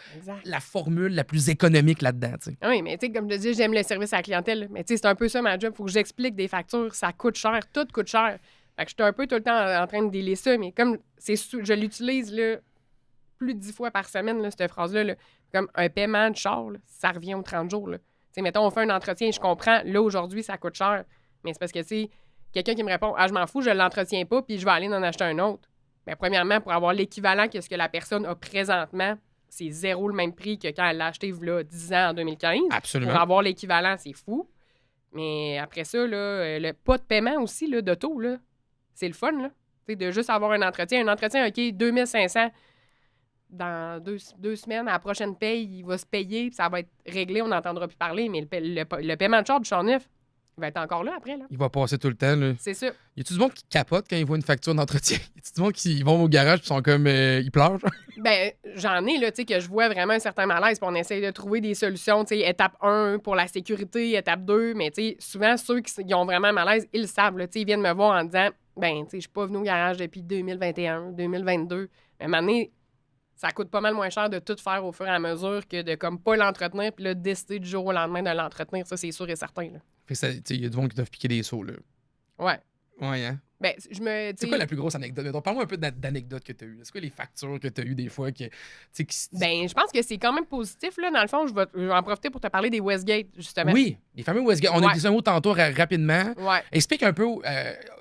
la formule la plus économique là-dedans. T'sais. Oui, mais tu sais, comme je te dis, j'aime le service à la clientèle. Mais tu sais, c'est un peu ça ma job. Il faut que j'explique des factures. Ça coûte cher. Tout coûte cher. Fait que je suis un peu tout le temps en train de délier ça. Mais comme je l'utilise là, plus de 10 fois par semaine, là, cette phrase-là, là, comme un paiement de char, là, ça revient aux 30 jours. Tu sais, mettons, on fait un entretien, je comprends. Là, aujourd'hui, ça coûte cher. Mais c'est parce que, tu sais, quelqu'un qui me répond « Ah, je m'en fous, je ne l'entretiens pas, puis je vais aller en acheter un autre. » Bien, premièrement, pour avoir l'équivalent que ce que la personne a présentement, c'est zéro le même prix que quand elle l'a acheté il 10 ans en 2015. Absolument. Pour avoir l'équivalent, c'est fou. Mais après ça, là, le pas de paiement aussi là, d'auto, là, c'est le fun. Là. De juste avoir un entretien. Un entretien, OK, 2500 dans deux semaines, à la prochaine paye, il va se payer, puis ça va être réglé, on n'entendra plus parler. Mais le paiement de char du char neuf, il va être encore là après. Là. Il va passer tout le temps. Là. C'est ça. Y a-tu du monde qui capote quand ils voient une facture d'entretien? Y a-tu du monde qui vont au garage et sont comme. Ils pleurent? Genre? Ben, j'en ai, là, tu sais, que je vois vraiment un certain malaise, puis on essaye de trouver des solutions, tu sais, étape 1 pour la sécurité, étape 2, mais tu sais, souvent, ceux qui ont vraiment un malaise, ils le savent, là, tu sais, ils viennent me voir en disant, ben, tu sais, je suis pas venu au garage depuis 2021, 2022, mais à un moment donné, ça coûte pas mal moins cher de tout faire au fur et à mesure que de, comme, pas l'entretenir, puis là, décider du jour au lendemain de l'entretenir, ça, c'est sûr et certain, là. Fait que y a du monde qui doivent piquer des sauts, là. Ouais. Ouais, hein? Ben, je me. C'est quoi la plus grosse anecdote? Mettons, parle-moi un peu d'anecdotes que tu as eues. C'est quoi les factures que tu as eues des fois? Ben, je pense que c'est quand même positif, là. Dans le fond, je vais en profiter pour te parler des Westgate, justement. Oui, les fameux Westgate. On a dit un mot tantôt rapidement. Ouais. Explique un peu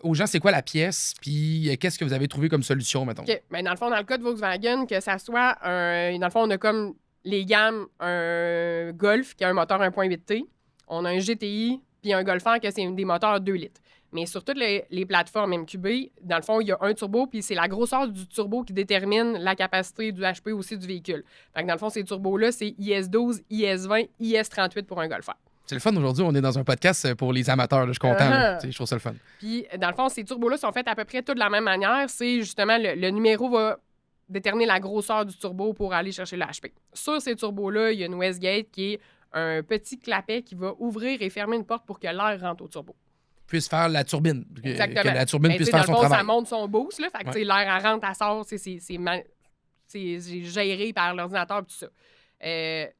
aux gens c'est quoi la pièce, puis qu'est-ce que vous avez trouvé comme solution, mettons. OK. Ben, dans le fond, dans le cas de Volkswagen, que ça soit un. Dans le fond, on a comme les gammes, un Golf qui a un moteur 1.8T. On a un GTI, puis un Golf R que c'est des moteurs 2 litres. Mais sur toutes les plateformes MQB, dans le fond, il y a un turbo, puis c'est la grosseur du turbo qui détermine la capacité du HP aussi du véhicule. Fait que dans le fond, ces turbos-là, c'est IS12, IS20, IS38 pour un Golf R. C'est le fun aujourd'hui, on est dans un podcast pour les amateurs, là, je suis content. Là. Je trouve ça le fun. Puis, dans le fond, ces turbos-là sont faits à peu près tous de la même manière. C'est justement, le numéro va déterminer la grosseur du turbo pour aller chercher le HP. Sur ces turbos-là, il y a une Westgate qui est un petit clapet qui va ouvrir et fermer une porte pour que l'air rentre au turbo. Puisse faire la turbine. Exactement. Que la turbine puisse faire son dans le fond, travail. ça monte son boost, là. Fait que, l'air, elle rentre, elle sort, c'est géré par l'ordinateur et tout ça.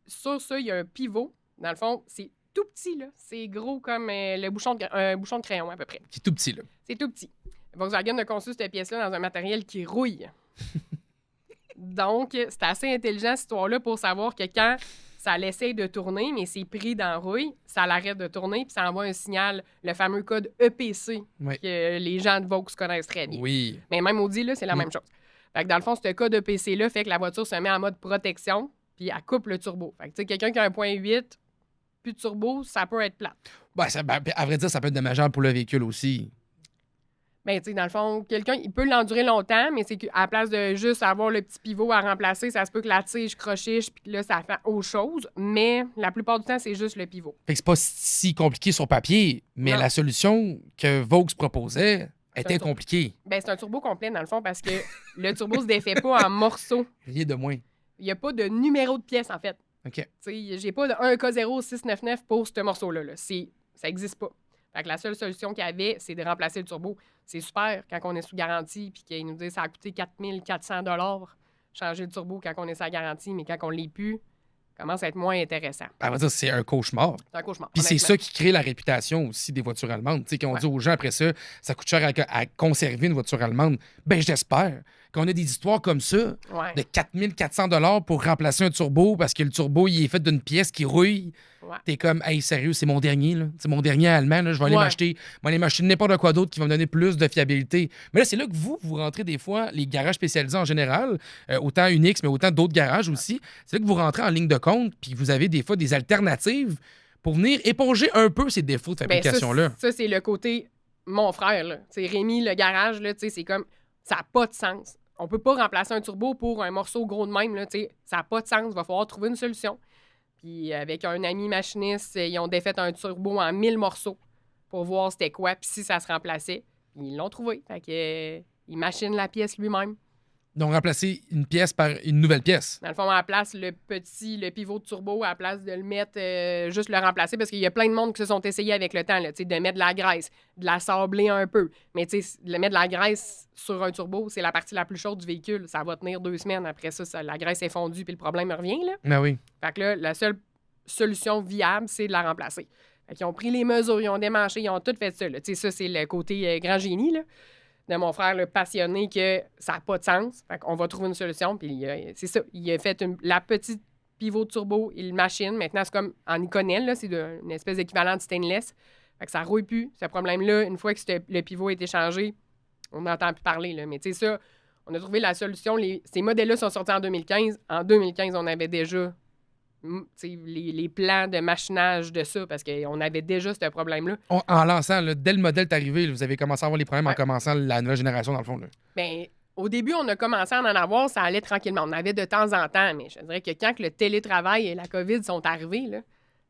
Sur ça, il y a un pivot. Dans le fond, c'est tout petit, là. C'est gros comme un bouchon de crayon, à peu près. C'est tout petit, là. C'est tout petit. Volkswagen a conçu cette pièce-là dans un matériel qui rouille. Donc, c'est assez intelligent, cette histoire-là, pour savoir que quand ça l'essaye de tourner, mais c'est pris dans rouille, ça l'arrête de tourner, puis ça envoie un signal, le fameux code EPC, que les gens de Vaux connaissent très bien. Oui. Mais même Audi, là, c'est la même chose. Fait que dans le fond, ce code EPC-là fait que la voiture se met en mode protection, puis elle coupe le turbo. Fait que, tu sais, quelqu'un qui a un 1.8, plus de turbo, ça peut être plate. Ben, à vrai dire, ça peut être dommageable pour le véhicule aussi. Ben, tu sais, dans le fond, quelqu'un, il peut l'endurer longtemps, mais c'est qu'à la place de juste avoir le petit pivot à remplacer, ça se peut que la tige crochiche, puis là, ça fait autre chose. Mais la plupart du temps, c'est juste le pivot. Fait que c'est pas si compliqué sur papier, mais Non. la solution que Vaux proposait était compliquée. Ben, c'est un turbo complet, dans le fond, parce que le turbo se défait pas en morceaux. Rien de moins. Il n'y a pas de numéro de pièce, en fait. OK. Tu sais, j'ai pas de 1K0699 pour ce morceau-là. Là. Ça n'existe pas. Fait que la seule solution qu'il y avait, c'est de remplacer le turbo. C'est super quand on est sous garantie puis qu'ils nous disent que ça a coûté 4 400 $ changer le turbo quand on est sous garantie, mais quand on ne l'est plus, ça commence à être moins intéressant. À vrai dire, c'est un cauchemar. C'est un cauchemar. Puis c'est honnêtement. ça qui crée la réputation aussi des voitures allemandes. Tu sais, qu'on dit aux gens après ça, ça coûte cher à conserver une voiture allemande. Ben, j'espère qu'on a des histoires comme ça, Ouais. de 4 400 $ pour remplacer un turbo parce que le turbo, il est fait d'une pièce qui rouille. Ouais. T'es comme, hey, sérieux, c'est mon dernier, là. C'est mon dernier allemand, là. Je vais aller m'acheter n'importe quoi d'autre qui va me donner plus de fiabilité. Mais là, c'est là que vous rentrez des fois, les garages spécialisés en général, autant Unix, mais autant d'autres garages aussi. C'est là que vous rentrez en ligne de compte, puis vous avez des fois des alternatives pour venir éponger un peu ces défauts de fabrication-là. Ben, ça, c'est le côté mon frère, là. T'sais, Rémi, le garage, là, c'est comme, ça n'a pas de sens. On peut pas remplacer un turbo pour un morceau gros de même, là, ça n'a pas de sens. Il va falloir trouver une solution. Puis avec un ami machiniste, ils ont défait un turbo en 1000 morceaux pour voir c'était quoi, puis si ça se remplaçait. Ils l'ont trouvé. Fait que, il machine la pièce lui-même. Donc, remplacer une pièce par une nouvelle pièce. Dans le fond, à la place, le pivot de turbo, à la place de le mettre, juste le remplacer, parce qu'il y a plein de monde qui se sont essayés avec le temps, là, de mettre de la graisse, de la sabler un peu. Mais de mettre de la graisse sur un turbo, c'est la partie la plus chaude du véhicule. Ça va tenir 2 semaines. Après ça, la graisse est fondue, puis le problème revient. Là. Ben oui. Fait que là, la seule solution viable, c'est de la remplacer. Fait qu'ils ont pris les mesures, ils ont démanché, ils ont tout fait ça. Là. Ça, c'est le côté grand génie, là, de mon frère le passionné que ça n'a pas de sens. Fait qu'on va trouver une solution. Puis c'est ça. Il a fait la petite pivot de turbo, il machine. Maintenant, c'est comme en Iconel, là, c'est une espèce d'équivalent de stainless. Fait que ça rouille plus. Ce problème-là, une fois que le pivot a été changé, on n'entend plus parler. Là. Mais tu sais, ça, on a trouvé la solution. Ces modèles-là sont sortis en 2015. En 2015, on avait déjà les plans de machinage de ça parce qu'on avait déjà ce problème-là. En lançant, là, dès le modèle est arrivé, vous avez commencé à avoir les problèmes en commençant la nouvelle génération, dans le fond. Là. Bien, au début, on a commencé à en avoir, ça allait tranquillement. On en avait de temps en temps, mais je dirais que quand le télétravail et la COVID sont arrivés, là,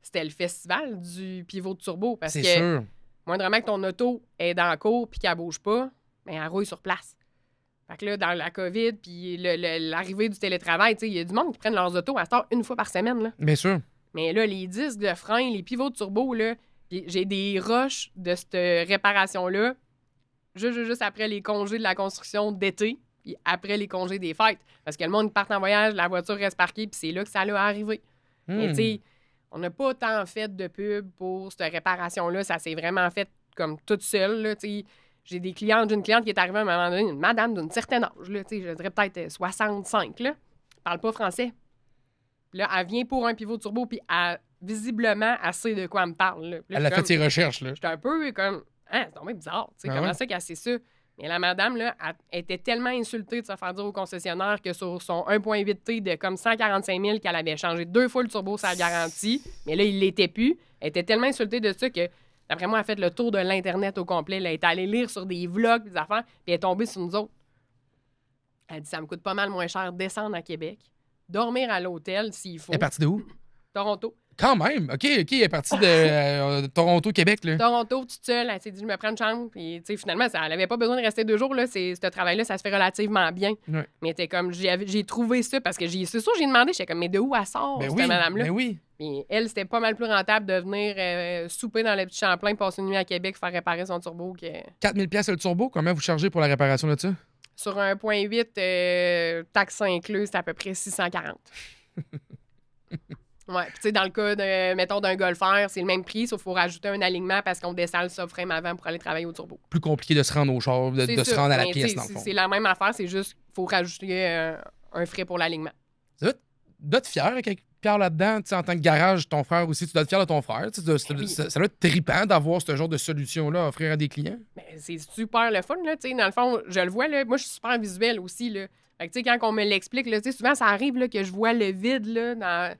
c'était le festival du pivot de turbo. Parce C'est que sûr. moindrement que ton auto est dans le cours puis qu'elle bouge pas, ben, elle rouille sur place. Fait que là, dans la COVID puis l'arrivée du télétravail, il y a du monde qui prennent leurs autos à cette heure une fois par semaine. Là. Bien sûr. Mais là, les disques de frein, les pivots de turbo, là, j'ai des rushs de cette réparation-là juste après les congés de la construction d'été puis après les congés des fêtes. Parce que le monde part en voyage, la voiture reste parquée puis c'est là que ça allait arriver. Mais tu sais, on n'a pas tant fait de pub pour cette réparation-là. Ça s'est vraiment fait comme toute seule. Là, j'ai une cliente qui est arrivée à un moment donné, une madame d'un certain âge, là, je dirais peut-être 65, là, parle pas français. Là, elle vient pour un pivot turbo, puis visiblement, elle sait de quoi elle me parle. Là. Là, Elle a fait ses recherches, là. J'étais un peu comme, c'est tombé bizarre. Comment ça qu'elle sait ça? Mais la madame, là, elle était tellement insultée de se faire dire au concessionnaire que sur son 1.8T de comme 145 000 qu'elle avait changé 2 fois le turbo sa garantie, mais là, il l'était plus. Elle était tellement insultée de ça que, d'après moi, elle a fait le tour de l'Internet au complet. Elle est allée lire sur des vlogs, des affaires, puis elle est tombée sur nous autres. Elle dit, ça me coûte pas mal moins cher descendre à Québec, dormir à l'hôtel s'il faut. Elle est partie de où? Toronto. Quand même. OK, elle est partie de Toronto, Québec, là. Toronto, toute seule, elle s'est dit, je me prends une chambre. Puis, finalement, elle n'avait pas besoin de rester 2 jours. Là. Ce travail-là, ça se fait relativement bien. Ouais. Mais t'es comme, j'ai trouvé ça parce que c'est sûr, j'ai demandé, j'étais comme, mais de où elle sort, cette madame-là? Ben oui. Puis elle, c'était pas mal plus rentable de venir souper dans le petit Champlain, passer une nuit à Québec, faire réparer son turbo. 4000 $ le turbo, combien vous chargez pour la réparation de ça? Sur un 1.8, taxes inclus, c'est à peu près 640. Ouais, puis tu sais, dans le cas, mettons, d'un golfeur, c'est le même prix, sauf qu'il faut rajouter un alignement parce qu'on descend le subframe avant pour aller travailler au turbo. Plus compliqué de se rendre au char, de se rendre à la pièce, dans le fond. C'est la même affaire, c'est juste qu'il faut rajouter un frais pour l'alignement. Tu dois être fier avec Pierre là-dedans, tu sais, en tant que garage, ton frère aussi, tu dois être fier de ton frère. Ça doit être trippant d'avoir ce genre de solution-là à offrir à des clients. Ben, c'est super le fun, là, tu sais, dans le fond, je le vois, là, moi, je suis super visuel aussi, là. Fait que, tu sais, quand on me l'explique, là, tu sais, souvent, ça arrive, là, que je vois le vide, là, dans...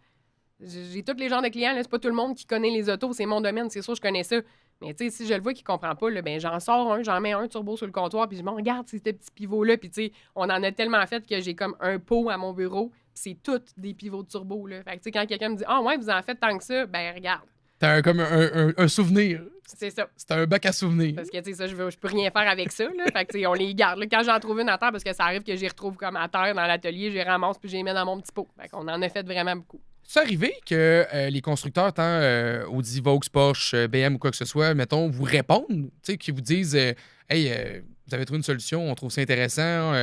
J'ai tous les genres de clients, là, c'est pas tout le monde qui connaît les autos, c'est mon domaine, c'est sûr, je connais ça. Mais tu sais, si je le vois qui comprend pas, là, ben j'en sors un, j'en mets un turbo sur le comptoir, puis je dis, bon, regarde ces petits pivots-là, puis tu sais, on en a tellement fait que j'ai comme un pot à mon bureau, puis c'est tous des pivots de turbo, là. Fait que tu sais, quand quelqu'un me dit, ah ouais, vous en faites tant que ça, ben regarde. T'as comme un souvenir. C'est ça. C'est un bac à souvenirs. Parce que, tu sais, ça, je peux rien faire avec ça, là. Fait que, tu sais, on les garde. Là, quand j'en trouve une à terre, parce que ça arrive que j'y retrouve comme à terre dans l'atelier, je les ramasse, puis je les mets dans mon petit pot. Fait qu'on en a fait vraiment beaucoup. C'est arrivé que les constructeurs, tant Audi, Vaux, Porsche, BM ou quoi que ce soit, mettons, vous répondent, tu sais, qui vous disent hey, vous avez trouvé une solution, on trouve ça intéressant,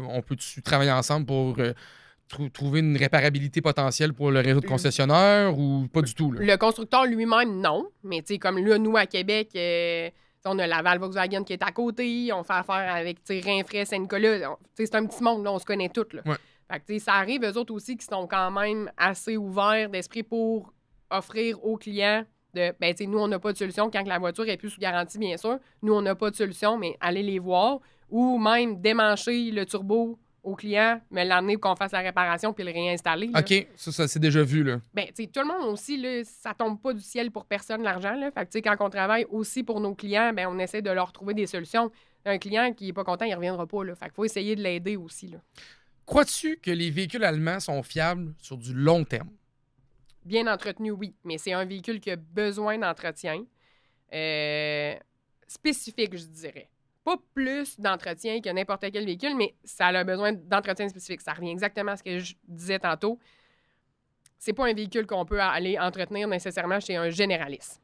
on peut-tu travailler ensemble pour trouver une réparabilité potentielle pour le réseau de concessionnaires ou pas du tout? Là? Le constructeur lui-même, non. Mais tu sais, comme là, nous, à Québec, on a Laval Volkswagen qui est à côté, on fait affaire avec Rinfraie, Saint-Nicolas. C'est un petit monde, là, on se connaît tous. Là. Ouais. Fait que, ça arrive, eux autres aussi, qui sont quand même assez ouverts d'esprit pour offrir aux clients de, ben, tu sais, nous, on n'a pas de solution quand la voiture est plus sous garantie, bien sûr. Nous, on n'a pas de solution, mais allez les voir. Ou même démancher le turbo au client, me l'amener pour qu'on fasse la réparation puis le réinstaller. Là. OK, ça c'est déjà vu, là. Ben, tu sais, tout le monde aussi, là, ça tombe pas du ciel pour personne, l'argent, là. Fait que, tu sais, quand on travaille aussi pour nos clients, ben, on essaie de leur trouver des solutions. Un client qui est pas content, il reviendra pas, là. Fait qu'il faut essayer de l'aider aussi, là. Crois-tu que les véhicules allemands sont fiables sur du long terme? Bien entretenu, oui. Mais c'est un véhicule qui a besoin d'entretien spécifique, je dirais. Pas plus d'entretien que n'importe quel véhicule, mais ça a besoin d'entretien spécifique. Ça revient exactement à ce que je disais tantôt. C'est pas un véhicule qu'on peut aller entretenir nécessairement chez un généraliste.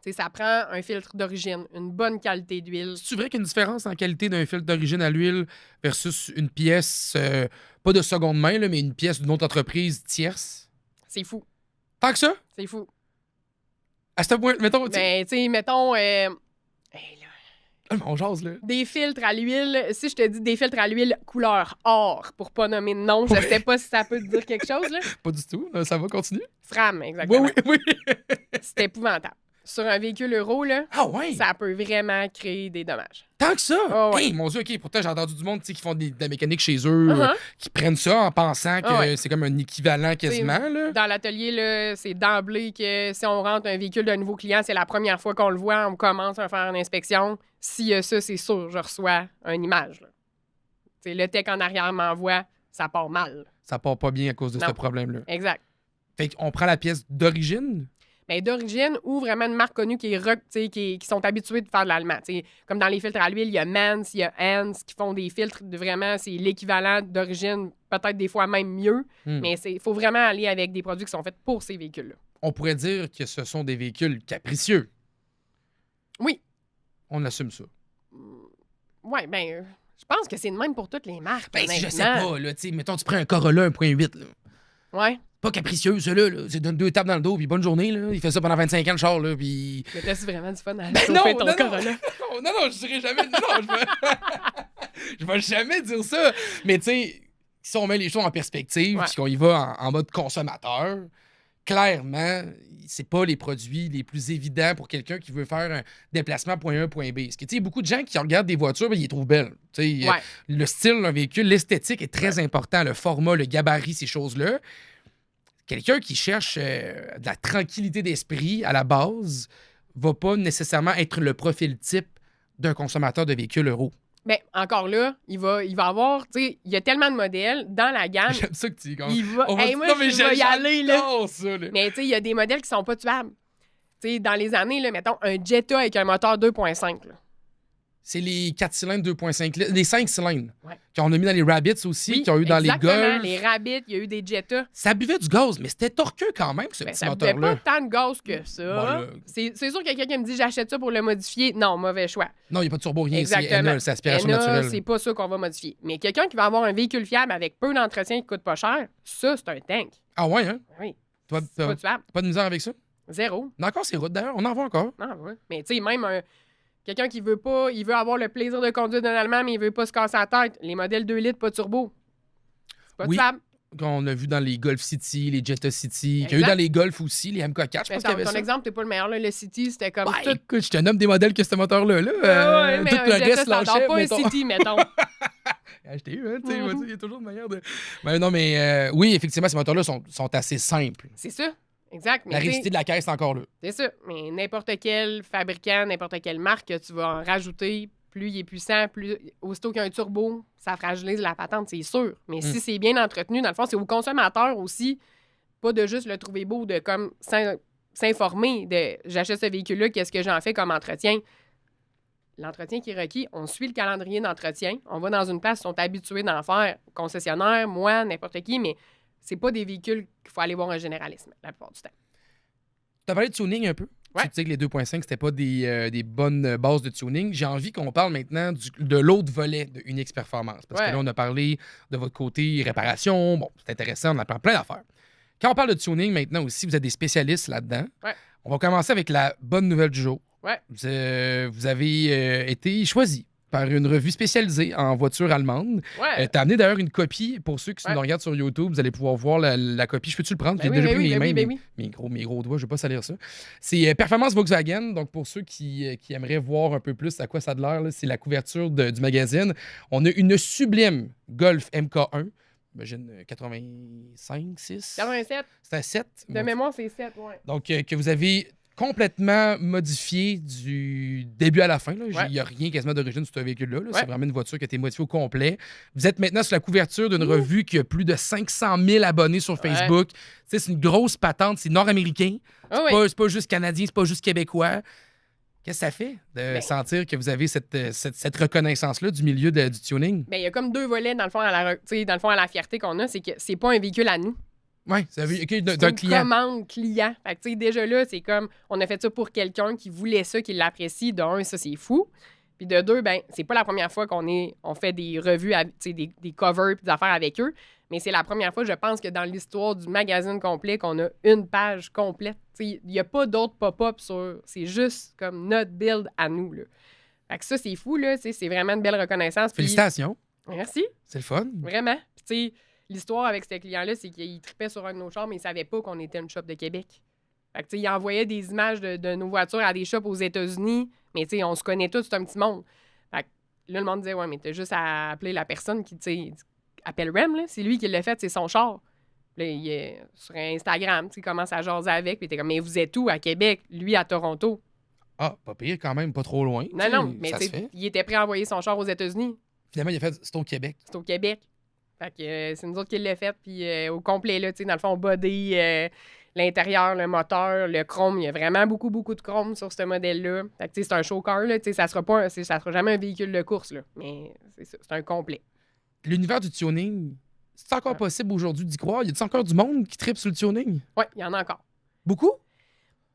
T'sais, ça prend un filtre d'origine, une bonne qualité d'huile. C'est vrai qu'il y a une différence en qualité d'un filtre d'origine à l'huile versus une pièce, pas de seconde main, là, mais une pièce d'une autre entreprise tierce? C'est fou. Tant que ça? C'est fou. À ce point, mettons... Ben, tu sais, mettons... hey, là. On jase, là. Des filtres à l'huile. Si je te dis des filtres à l'huile couleur or, pour pas nommer de nom, je sais pas si ça peut te dire quelque chose, là. Pas du tout. Ça va continuer? SRAM, exactement. Oui. C'est épouvantable. Sur un véhicule euro, là, ça peut vraiment créer des dommages. Tant que ça? Oh, ouais. Hey, mon Dieu, OK, pourtant, j'ai entendu du monde qui font de la mécanique chez eux, qui prennent ça en pensant que c'est comme un équivalent quasiment. Là. Dans l'atelier, là, c'est d'emblée que si on rentre un véhicule d'un nouveau client, c'est la première fois qu'on le voit, on commence à faire une inspection. S'il y a ça, c'est sûr, je reçois une image. Là. Le tech en arrière m'envoie, ça part mal. Ça part pas bien à cause de ce problème-là. Exact. Fait qu'on prend la pièce d'origine. Ben, d'origine ou vraiment une marque connue qui sont habitués de faire de l'allemand. T'sais, comme dans les filtres à l'huile, il y a Mans, il y a Hans qui font des filtres de vraiment, c'est l'équivalent d'origine, peut-être des fois même mieux, mais il faut vraiment aller avec des produits qui sont faits pour ces véhicules-là. On pourrait dire que ce sont des véhicules capricieux. Oui. On assume ça. Oui, ben, je pense que c'est de même pour toutes les marques. Ben, si je sais honnêtement. pas, là, tu sais, mettons, tu prends un Corolla 1.8, là. Ouais. Pas capricieux, ça, là. C'est donne 2 tapes dans le dos, puis bonne journée, là. Il fait ça pendant 25 ans, le char, là, puis... Mais t'as-tu vraiment du fun à Ben chauffer ton Corolla? Non, je dirais jamais... Non, je vais jamais dire ça. Mais, tu sais, si on met les choses en perspective, puis qu'on y va en mode consommateur, clairement, c'est pas les produits les plus évidents pour quelqu'un qui veut faire un déplacement point A, point B. Parce que, tu sais, beaucoup de gens qui regardent des voitures, ben, ils les trouvent belles. Tu sais, le style d'un véhicule, l'esthétique est très important, le format, le gabarit, ces choses-là. Quelqu'un qui cherche de la tranquillité d'esprit à la base va pas nécessairement être le profil type d'un consommateur de véhicules euro. Mais encore là, il va avoir, tu sais, il y a tellement de modèles dans la gamme. J'aime ça que tu dis. Il va, moi, je vais y aller, là. Mais tu sais, il y a des modèles qui sont pas tuables. Tu sais, dans les années, là, mettons, un Jetta avec un moteur 2.5, là. C'est les 4 cylindres 2.5 litres, les 5 cylindres. Ouais. Qu'on a mis dans les Rabbits aussi, Oui, qui ont eu dans les Golf. Les Rabbits, il y a eu des Jetta. Ça buvait du gaz, mais c'était torqueux quand même, ce Ben, petit ça buvait moteur-là. pas tant de gaz que ça. Bon, là. C'est sûr qu'il y a quelqu'un qui me dit j'achète ça pour le modifier. Non, mauvais choix. Non, il n'y a pas de turbo, rien. C'est Exactement. Enol, c'est aspiration Enol, naturelle. c'est pas ça qu'on va modifier. Mais quelqu'un qui va avoir un véhicule fiable avec peu d'entretien qui coûte pas cher, ça, c'est un tank. Ah ouais, hein? Oui. Toi, C'est pas tuable. pas de misère avec ça? Zéro. On a encore ces routes, d'ailleurs. On en voit encore. Ah, ouais. Mais tu sais, même quelqu'un qui veut pas, il veut avoir le plaisir de conduire d'un Allemand, mais il veut pas se casser la tête. Les modèles 2 litres, pas turbo. C'est pas Oui. tuable. Qu'on a vu dans les Golf City, les Jetta City, qu'il y a eu Exact. dans les Golf aussi, les MK4, je pense qu'il y avait Ton ça. exemple, t'es pas le meilleur. Là. Le City, c'était comme Ben, tout. écoute, je te nomme des modèles que ce moteur-là. Là. Ouais, mais Tout un le Jetta reste standard, lâchait, pas mettons. un City, mettons. Je t'ai eu, hein, tu sais, il y a toujours une manière de... Ben non, mais oui, effectivement, ces moteurs-là sont assez simples. C'est ça. Exact. Mais La tu sais, rigidité de la caisse est encore là. c'est ça. Mais n'importe quel fabricant, n'importe quelle marque que tu vas en rajouter, plus il est puissant, plus aussitôt qu'il y a un turbo, ça fragilise la patente, c'est sûr. Mais si c'est bien entretenu, dans le fond, c'est au consommateur aussi, pas de juste le trouver beau, de comme s'informer de j'achète ce véhicule-là, qu'est-ce que j'en fais comme entretien. L'entretien qui est requis, on suit le calendrier d'entretien. On va dans une place, ils sont habitués d'en faire. Concessionnaire, moi, n'importe qui, mais c'est pas des véhicules qu'il faut aller voir un généralisme la plupart du temps. Tu as parlé de tuning un peu. Ouais. Tu disais que les 2.5, c'était pas des bonnes bases de tuning. J'ai envie qu'on parle maintenant de l'autre volet de Unix Performance. Parce que là, on a parlé de votre côté réparation. Bon, c'est intéressant, on apprend plein d'affaires. Quand on parle de tuning maintenant aussi, vous êtes des spécialistes là-dedans. Ouais. On va commencer avec la bonne nouvelle du jour. Ouais. Vous avez été choisi par une revue spécialisée en voitures allemandes. Ouais. Tu as amené d'ailleurs une copie. Pour ceux qui nous regardent sur YouTube, vous allez pouvoir voir la copie. Je peux-tu le prendre? J'ai déjà pris mes mains, mes gros doigts, je ne vais pas salir ça. C'est Performance Volkswagen. Donc, pour ceux qui aimeraient voir un peu plus à quoi ça a de l'air, là, c'est la couverture du magazine. On a une sublime Golf MK1. J'imagine 85, 6? 87. C'est un 7? De mémoire, c'est 7, ouais. Donc, que vous avez complètement modifié du début à la fin. Il n'y a rien quasiment d'origine sur ce véhicule-là. C'est vraiment une voiture qui a été modifiée au complet. Vous êtes maintenant sur la couverture d'une revue qui a plus de 500 000 abonnés sur Facebook. C'est une grosse patente. C'est nord-américain. C'est pas juste canadien, c'est pas juste québécois. Qu'est-ce que ça fait de sentir que vous avez cette reconnaissance-là du milieu du tuning? Il y a comme deux volets, dans le fond, à la fierté qu'on a. C'est que c'est pas un véhicule à nous. Oui, c'est d'un client. client. Commande client. Fait que, déjà là, c'est comme, on a fait ça pour quelqu'un qui voulait ça, qui l'apprécie. De un, ça, c'est fou. Puis de deux, c'est pas la première fois on fait des revues, des covers puis des affaires avec eux. Mais c'est la première fois, je pense, que dans l'histoire du magazine complet, qu'on a une page complète. Il n'y a pas d'autres pop-up sur... C'est juste comme notre build à nous, là. Fait que ça, c'est fou, là. C'est vraiment une belle reconnaissance. Félicitations. Puis... Merci. C'est le fun. Vraiment. Puis, tu sais, l'histoire avec ce client-là, c'est qu'il tripait sur un de nos chars, mais il savait pas qu'on était une shop de Québec. Fait que, tu sais, il envoyait des images de nos voitures à des shops aux États-Unis, mais, tu sais, on se connaît tous, c'est un petit monde. Fait que là, le monde disait, ouais, mais t'as juste à appeler la personne qui, tu sais, appelle Rem, là. C'est lui qui l'a fait, c'est son char. Là, il est sur Instagram, tu sais, il commence à jaser avec, puis t'es comme, mais vous êtes où à Québec? Lui, à Toronto. Ah, pas pire quand même, pas trop loin. Non, mais il était prêt à envoyer son char aux États-Unis. Finalement, il a fait, c'est au Québec. C'est au Québec. Fait que c'est nous autres qui l'avons fait, puis au complet, là, tu sais, dans le fond, body, l'intérieur, le moteur, le chrome, il y a vraiment beaucoup, beaucoup de chrome sur ce modèle-là. Fait que, tu sais, c'est un show car, là, tu sais, ça sera jamais un véhicule de course, là, mais c'est ça, c'est un complet. L'univers du tuning, c'est encore possible aujourd'hui d'y croire? Y a-t-il encore du monde qui tripe sur le tuning? Oui, il y en a encore. Beaucoup?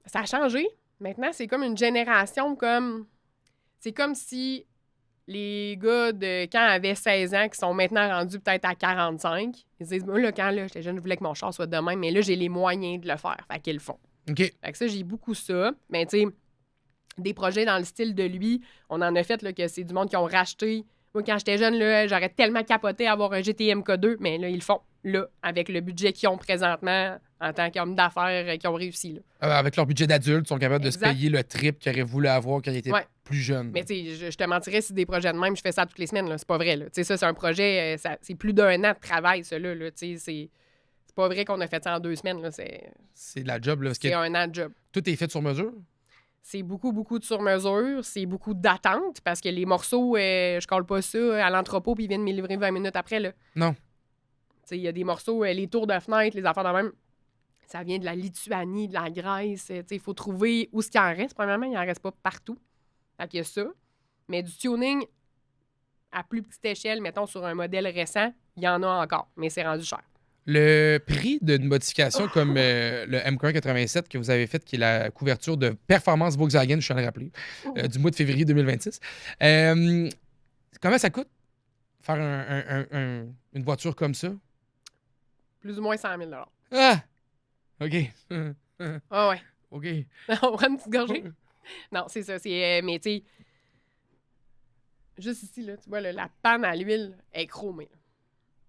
Ça a changé. Maintenant, c'est comme une génération comme... C'est comme si les gars de quand avaient 16 ans, qui sont maintenant rendus peut-être à 45, ils se disent, moi, là, quand j'étais jeune, je voulais que mon char soit de même, mais là, j'ai les moyens de le faire. Fait qu'ils le font. OK. Fait que ça, j'ai beaucoup ça. Mais tu sais, des projets dans le style de lui, on en a fait là, que c'est du monde qui ont racheté. Moi, quand j'étais jeune, là, j'aurais tellement capoté à avoir un GTM K2, mais là, ils le font. Là, avec le budget qu'ils ont présentement en tant qu'homme d'affaires qui ont réussi. Là. Avec leur budget d'adulte, ils sont capables Exact. de se payer le trip qu'ils auraient voulu avoir quand ils étaient plus jeunes. Mais tu sais, je te mentirais si des projets de même, je fais ça toutes les semaines. Là. C'est pas vrai. Tu sais, ça, c'est un projet, c'est plus d'1 an de travail, ça. Là, tu sais, c'est pas vrai qu'on a fait ça en 2 semaines. Là. C'est de la job. Là, c'est un an de job. Tout est fait sur mesure? C'est beaucoup, beaucoup de sur-mesure. C'est beaucoup d'attente parce que les morceaux, je colle pas ça à l'entrepôt puis ils viennent me livrer 20 minutes après. Là. Non. Il y a des morceaux, les tours de fenêtre, les affaires de même, ça vient de la Lituanie, de la Grèce. Il faut trouver où ce qu'il en reste. Premièrement, il n'en reste pas partout. Fait qu'il y a ça. Mais du tuning à plus petite échelle, mettons sur un modèle récent, il y en a encore, mais c'est rendu cher. Le prix d'une modification comme le MK187 que vous avez fait, qui est la couverture de performance Volkswagen, je suis allé le rappeler, du mois de février 2026. Comment ça coûte faire une voiture comme ça? Plus ou moins 100 000 Ah! OK. Ah ouais. OK. On prend une petite gorgée? Non, c'est ça. Mais tu sais, juste ici, là, tu vois, là, la panne à l'huile est chromée.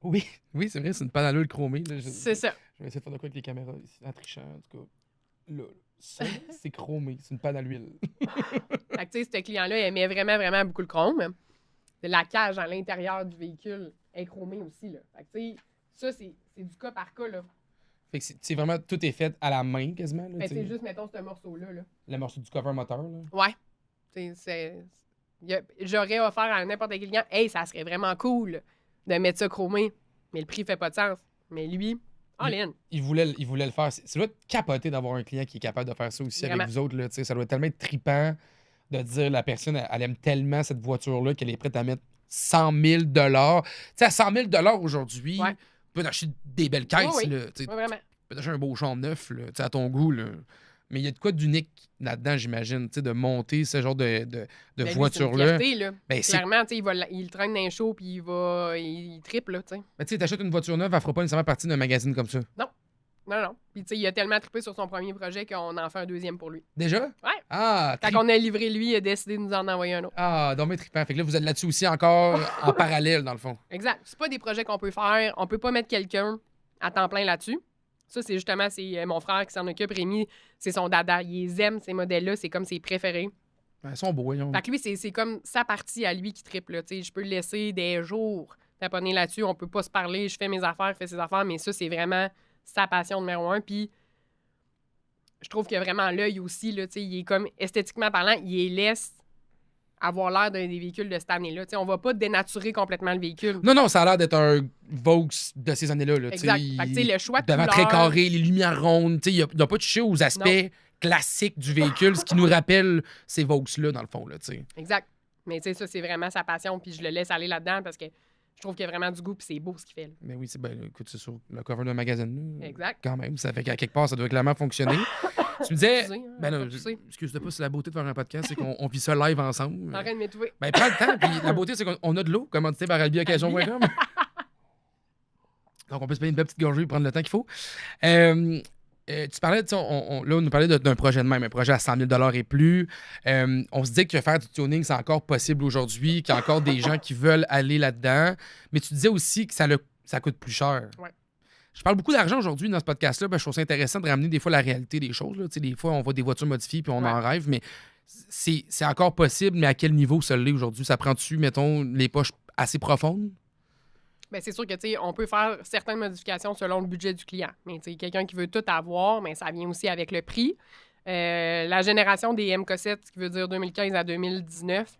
Oui, c'est vrai, c'est une panne à l'huile chromée. Là. C'est ça. Je vais essayer de faire de quoi avec les caméras ici, en trichant, en tout cas. Là, ça, c'est chromé, c'est une panne à l'huile. Fait que tu sais, ce client-là, il aimait vraiment, vraiment beaucoup le chrome. La cage à l'intérieur du véhicule est chromée aussi, là. Fait que tu sais, ça, c'est du cas par cas, là. Fait que c'est vraiment, tout est fait à la main, quasiment. Là, c'est juste, mettons, ce morceau-là. Là. Le morceau du cover moteur, là. Ouais. J'aurais offert à n'importe quel client, hey, ça serait vraiment cool de mettre ça chromé, mais le prix fait pas de sens. Mais lui, all-in. Il voulait le faire. Ça doit être capoté d'avoir un client qui est capable de faire ça aussi Vraiment. avec vous autres. Là, ça doit tellement être trippant de dire la personne, elle aime tellement cette voiture-là qu'elle est prête à mettre 100 000 $. Tu sais, à 100 000 aujourd'hui, tu peux acheter des belles caisses. Oui. Là, Vraiment. Tu peux acheter un beau champ neuf là, à ton goût. Là. Mais il y a de quoi d'unique là-dedans, j'imagine, de monter ce genre de voiture-là. Ben, clairement, il traîne dans un show puis il triple. Là, mais tu sais, t'achètes une voiture neuve, elle fera pas nécessairement partie d'un magazine comme ça. Non. Puis il a tellement trippé sur son premier projet qu'on en fait un deuxième pour lui. Déjà? Ouais. Ah, quand on a livré lui, il a décidé de nous en envoyer un autre. Ah, donc mais trippant. Fait que là, vous êtes là-dessus aussi encore en parallèle, dans le fond. Exact. C'est pas des projets qu'on peut faire. On peut pas mettre quelqu'un à temps plein là-dessus. Ça, c'est justement mon frère qui s'en occupe. Rémi, c'est son dada. Il aime ces modèles-là. C'est comme ses préférés. Ils sont beaux, voyons. Fait que lui, c'est comme sa partie à lui qui triple. Je peux le laisser des jours taponner là-dessus. On peut pas se parler. Je fais mes affaires, il fait ses affaires. Mais ça, c'est vraiment sa passion numéro 1. Puis, je trouve que vraiment l'œil aussi, là, il est comme, esthétiquement parlant, il laisse avoir l'air d'un des véhicules de cette année-là. On va pas dénaturer complètement le véhicule. Non, ça a l'air d'être un Vaux de ces années-là. Là, exact. Fait que, le choix de devant couleur... très carré, les lumières rondes. Il n'a pas touché aux aspects classiques du véhicule, ce qui nous rappelle ces Vaux-là, dans le fond. Là, exact. Mais ça, c'est vraiment sa passion. Puis je le laisse aller là-dedans parce que je trouve qu'il y a vraiment du goût puis c'est beau ce qu'il fait. Là. Mais oui, écoute, c'est sur le cover d'un magazine. Là, exact. Quand même, ça fait qu'à quelque part, ça doit clairement fonctionner. Tu me disais... Excuse-moi pas, c'est la beauté de faire un podcast, c'est qu'on vit ça live ensemble. T'es en train de m'étouffer. Prends le temps, puis la beauté, c'est qu'on a de l'eau, commandité par albioccasion.com. Donc, on peut se payer une belle petite gorgée et prendre le temps qu'il faut. Tu parlais, là, on nous parlait d'un projet de même, un projet à 100 000 $ et plus. On se dit que faire du tuning, c'est encore possible aujourd'hui, qu'il y a encore des gens qui veulent aller là-dedans. Mais tu disais aussi que ça coûte plus cher. Ouais. Je parle beaucoup d'argent aujourd'hui dans ce podcast-là. Je trouve ça intéressant de ramener des fois la réalité des choses. Là. Des fois, on voit des voitures modifiées puis on en rêve, mais c'est encore possible. Mais à quel niveau ça l'est aujourd'hui? Ça prend-tu, mettons, les poches assez profondes? Bien, c'est sûr que on peut faire certaines modifications selon le budget du client. Mais quelqu'un qui veut tout avoir, mais ça vient aussi avec le prix. La génération des MK7, ce qui veut dire 2015 à 2019,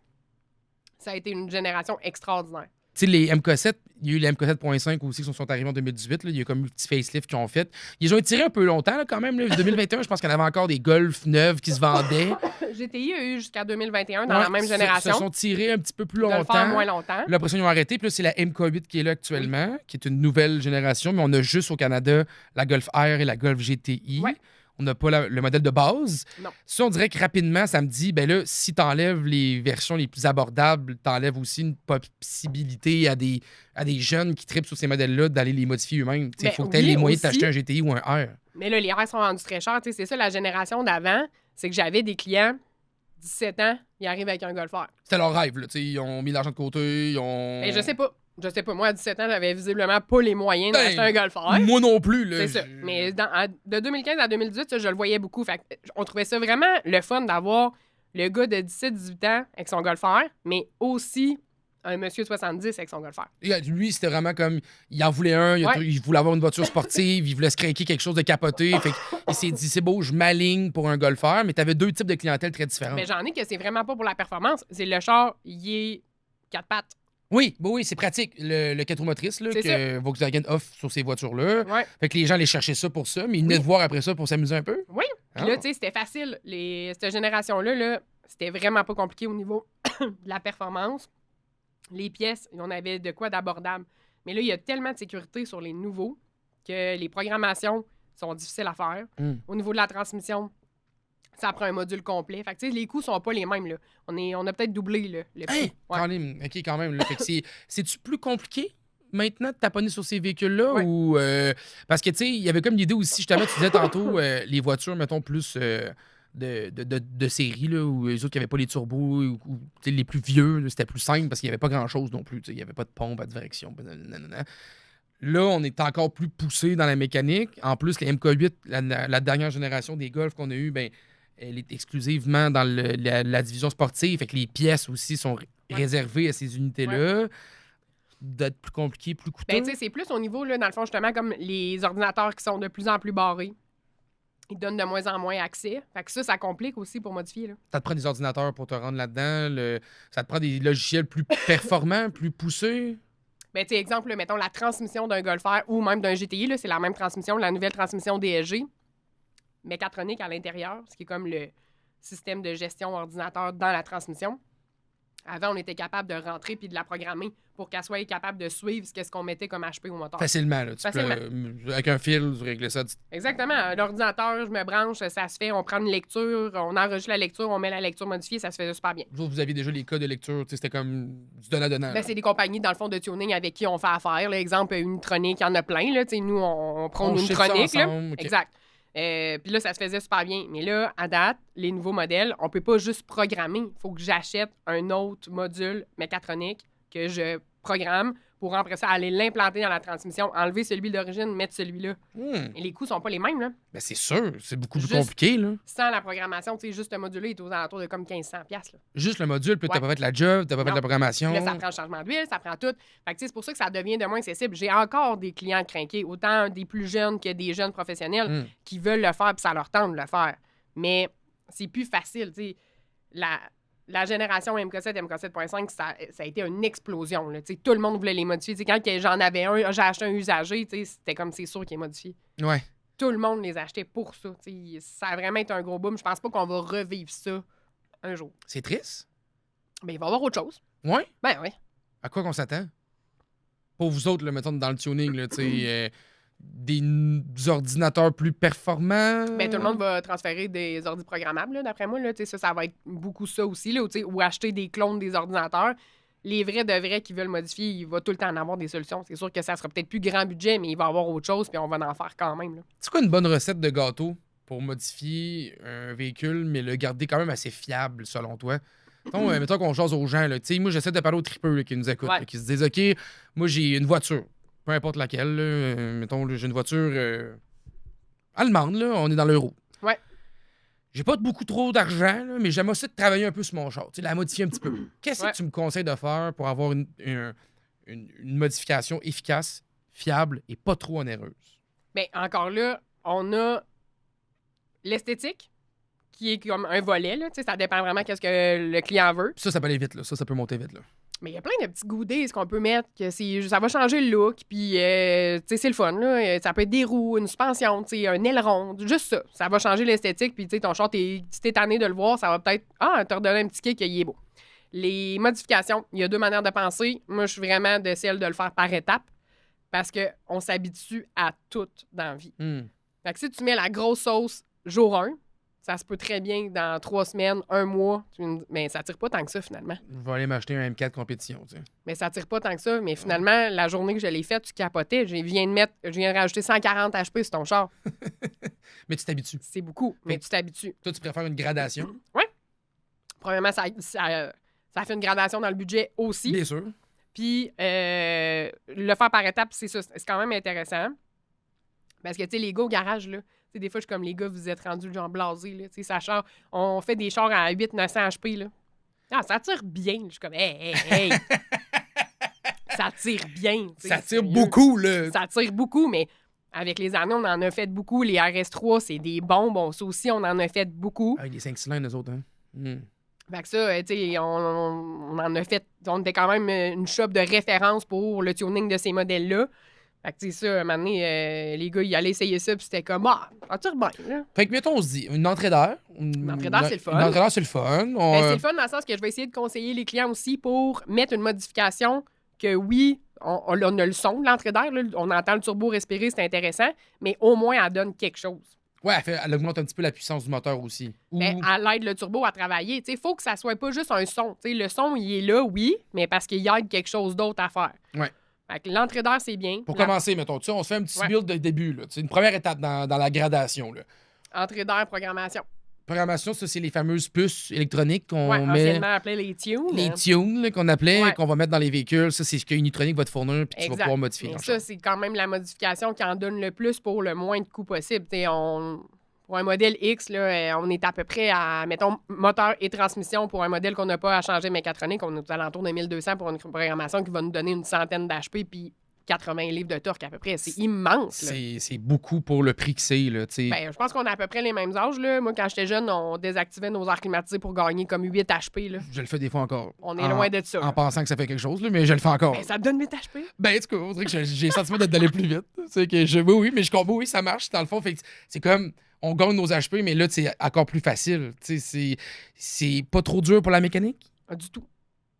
ça a été une génération extraordinaire. sais, les MK7, il y a eu les MK7.5 aussi qui sont arrivés en 2018. Là. Il y a comme un petit facelift qu'ils ont fait. Ils ont tiré un peu longtemps là, quand même. Là. 2021, je pense qu'il y en avait encore des Golf neuves qui se vendaient. GTI a eu jusqu'à 2021 dans la même génération. Ils se sont tirés un petit peu plus De le longtemps. faire moins longtemps. Là, après ça, ils ont arrêté. Puis là, c'est la MK8 qui est là actuellement, qui est une nouvelle génération. Mais on a juste au Canada la Golf R et la Golf GTI. Ouais. On n'a pas le modèle de base. Non. Ça, on dirait que rapidement, ça me dit, ben là, si tu enlèves les versions les plus abordables, tu enlèves aussi une possibilité à des jeunes qui tripent sur ces modèles-là d'aller les modifier eux-mêmes. Il faut que tu aies les moyens de aussi. t'acheter un GTI ou un R. Mais là, les R sont rendus très chers. C'est ça, la génération d'avant, c'est que j'avais des clients, 17 ans, ils arrivent avec un Golf R. C'était leur rêve. Là, ils ont mis l'argent de côté. Ils ont... Mais je sais pas. Moi, à 17 ans, j'avais visiblement pas les moyens d'acheter un Golf R. Moi non plus. Là, C'est ça. Mais de 2015 à 2018, ça, je le voyais beaucoup. Fait on trouvait ça vraiment le fun d'avoir le gars de 17-18 ans avec son Golf R, mais aussi un monsieur de 70 avec son Golf R. Lui, c'était vraiment comme... Il en voulait un. Il voulait avoir une voiture sportive. Il voulait se craquer quelque chose de capoté. Fait il s'est dit, c'est beau, je m'aligne pour un Golf R. Mais t'avais deux types de clientèle très différents. Mais j'en ai que c'est vraiment pas pour la performance. C'est le char, il est 4 pattes. Oui, c'est pratique. Le 4 roues motrices là, que Volkswagen offre sur ces voitures-là. Ouais. Fait que les gens allaient chercher ça pour ça, mais ils venaient de voir après ça pour s'amuser un peu. Oui. Puis là, tu sais, c'était facile. Cette génération-là, là, c'était vraiment pas compliqué au niveau de la performance. Les pièces, on avait de quoi d'abordable. Mais là, il y a tellement de sécurité sur les nouveaux que les programmations sont difficiles à faire. Au niveau de la transmission, ça prend un module complet. Fait que, tu sais, les coûts sont pas les mêmes, là. On a peut-être doublé, là, le prix. OK, quand même. Là. Fait que c'est-tu plus compliqué maintenant de taponner sur ces véhicules-là? Ouais. Ou, parce que, tu sais, il y avait comme l'idée aussi, justement, tu disais tantôt, les voitures, mettons, plus de série, là, où les autres qui n'avaient pas les turbos, ou les plus vieux, là, c'était plus simple parce qu'il n'y avait pas grand-chose non plus. Il n'y avait pas de pompe à direction. Là, on est encore plus poussé dans la mécanique. En plus, les MK8, la dernière génération des Golf qu'on a eu, ben elle est exclusivement dans la division sportive. Fait que les pièces aussi sont réservées à ces unités-là. D'être plus compliqué, plus coûteux. Ben, tu sais, c'est plus au niveau, là, dans le fond, justement, comme les ordinateurs qui sont de plus en plus barrés. Ils donnent de moins en moins accès. Fait que ça complique aussi pour modifier, là. Ça te prend des ordinateurs pour te rendre là-dedans. Ça te prend des logiciels plus performants, plus poussés. Ben, tu sais, exemple, là, mettons la transmission d'un Golf R ou même d'un GTI, là, c'est la même transmission, la nouvelle transmission DSG. Mécatronique à l'intérieur, ce qui est comme le système de gestion ordinateur dans la transmission. Avant, on était capable de rentrer puis de la programmer pour qu'elle soit capable de suivre ce qu'on mettait comme HP au moteur. Facilement, là. Facilement. Avec un fil, tu règles ça. Exactement. L'ordinateur, je me branche, ça se fait, on prend une lecture, on enregistre la lecture, on met la lecture modifiée, ça se fait super bien. Vous aviez déjà les codes de lecture, c'était comme du donnant-donnant. Ben, c'est des compagnies, dans le fond, de tuning avec qui on fait affaire. Exemple, Unitronic, il y en a plein. Là. Nous, on prend une Unitronic. Okay. Exact. Puis là, ça se faisait super bien. Mais là, à date, les nouveaux modèles, on peut pas juste programmer. Il faut que j'achète un autre module mécatronique que je programme pour après ça aller l'implanter dans la transmission, enlever celui d'origine, mettre celui-là. Et les coûts sont pas les mêmes, là. Ben c'est sûr, c'est beaucoup plus compliqué, là. Sans la programmation, tu sais, juste le module-là, il est aux alentours de comme 1500$, là. Juste le module, puis t'as pas fait la job, t'as pas fait la programmation. Là, ça prend le changement d'huile, ça prend tout. Fait que c'est pour ça que ça devient de moins accessible. J'ai encore des clients crinqués, autant des plus jeunes que des jeunes professionnels qui veulent le faire, puis ça leur tente de le faire. Mais c'est plus facile, tu sais. La génération MK7, MK7.5, ça a été une explosion. Là. Tout le monde voulait les modifier. T'sais, quand j'en avais un, j'ai acheté un usagé, c'était comme c'est sûr qu'il est modifié. Ouais. Tout le monde les achetait pour ça. Ça a vraiment été un gros boom. Je pense pas qu'on va revivre ça un jour. C'est triste? Ben, il va y avoir autre chose. Ouais? Ben oui. À quoi qu'on s'attend? Pour vous autres, là, mettons, dans le tuning, là, des ordinateurs plus performants. Ben, tout le monde va transférer des ordi programmables, là, d'après moi. Là, ça va être beaucoup ça aussi. Là, ou acheter des clones des ordinateurs. Les vrais de vrais qui veulent modifier, il va tout le temps en avoir des solutions. C'est sûr que ça sera peut-être plus grand budget, mais il va y avoir autre chose, puis on va en faire quand même. Là. C'est quoi une bonne recette de gâteau pour modifier un véhicule, mais le garder quand même assez fiable, selon toi? Mettons qu'on jase aux gens. Là. Moi, j'essaie de parler aux tripeux là, qui nous écoutent, là, qui se disent « OK, moi, j'ai une voiture. » Peu importe laquelle, là, mettons, j'ai une voiture allemande, là, on est dans l'euro. Ouais. J'ai pas beaucoup trop d'argent, là, mais j'aime aussi de travailler un peu sur mon char, la modifier un petit peu. Qu'est-ce que tu me conseilles de faire pour avoir une modification efficace, fiable et pas trop onéreuse? Bien, encore là, on a l'esthétique, qui est comme un volet, là, ça dépend vraiment qu'est-ce que le client veut. Ça peut aller vite, là. Ça peut monter vite, là. Mais il y a plein de petits goodies qu'on peut mettre, que ça va changer le look, puis tu sais, c'est le fun, là. Ça peut être des roues, une suspension, tu sais, un aileron, juste ça. Ça va changer l'esthétique, puis tu sais, ton char, si t'es tanné de le voir, ça va peut-être, te redonner un petit kick, il est beau. Les modifications, il y a deux manières de penser. Moi, je suis vraiment de celle de le faire par étapes, parce qu'on s'habitue à tout dans la vie. Fait que si tu mets la grosse sauce jour 1, ça se peut très bien que dans 3 semaines, 1 mois, mais ça tire pas tant que ça, finalement. Je vais aller m'acheter un M4 compétition, tu sais. Mais ça tire pas tant que ça. Mais finalement, la journée que je l'ai faite, tu capotais. Je viens de rajouter 140 HP sur ton char. Mais tu t'habitues. C'est beaucoup, mais tu t'habitues. Toi, tu préfères une gradation? Oui. Premièrement, ça fait une gradation dans le budget aussi. Bien sûr. Puis, le faire par étapes, c'est ça. C'est quand même intéressant. Parce que, tu sais, les gars au garage, là, tu sais, des fois, je suis comme les gars, vous êtes rendus genre blasés, là. Tu sais, on fait des chars à 800-900 HP, là. Ah, ça tire bien. Je suis comme, hey. Ça tire bien. Ça tire beaucoup, là. Ça tire beaucoup, mais avec les années, on en a fait beaucoup. Les RS3, c'est des bons. Bon, ça aussi, on en a fait beaucoup. Avec les 5 cylindres, eux autres, hein. Fait que ça, tu sais, on en a fait. On était quand même une shop de référence pour le tuning de ces modèles-là. Fait que, tu sais, ça, un moment donné, les gars, ils allaient essayer ça, puis c'était comme, ça tire bien, là. Fait que, mettons, on se dit, une entrée d'air. Une entrée d'air, c'est le fun. Une entrée d'air, c'est le fun. Ben, c'est le fun dans le sens que je vais essayer de conseiller les clients aussi pour mettre une modification que, oui, on a le son de l'entrée d'air, là, on entend le turbo respirer, c'est intéressant, mais au moins, elle donne quelque chose. Ouais, elle augmente un petit peu la puissance du moteur aussi. Ben, elle aide le turbo à travailler. Il faut que ça soit pas juste un son. T'sais, le son, il est là, oui, mais parce qu'il aide quelque chose d'autre à faire. Ouais. Fait que l'entrée d'air, c'est bien. Pour commencer, mettons, on se fait un petit build de début. Là, une première étape dans la gradation. Là. Entrée d'air, programmation. Programmation, ça, c'est les fameuses puces électroniques qu'on met. Anciennement appelées les tunes. Les tunes là, qu'on appelait, qu'on va mettre dans les véhicules. Ça, c'est ce que Unitronic va te fournir, puis tu vas pouvoir modifier. Mais ça, c'est quand même la modification qui en donne le plus pour le moins de coûts possible. Pour un modèle X, là, on est à peu près à, mettons, moteur et transmission pour un modèle qu'on n'a pas à changer mécatronique. On est aux alentours de 1200 pour une programmation qui va nous donner une centaine d'HP puis 80 livres de torque à peu près. C'est immense. C'est beaucoup pour le prix que c'est. Ben, je pense qu'on a à peu près les mêmes âges. Là. Moi, quand j'étais jeune, on désactivait nos airs climatisés pour gagner comme 8 HP. Là. Je le fais des fois encore. On est loin de ça. En pensant que ça fait quelque chose, là, mais je le fais encore. Ben, ça te donne 8 HP? Ben, en tout cas, on dirait que j'ai le sentiment d'aller plus vite. C'est que oui, mais je comprends, oui, ça marche. Dans le fond, c'est comme... On gagne nos HP, mais là, c'est encore plus facile. C'est pas trop dur pour la mécanique? Du tout.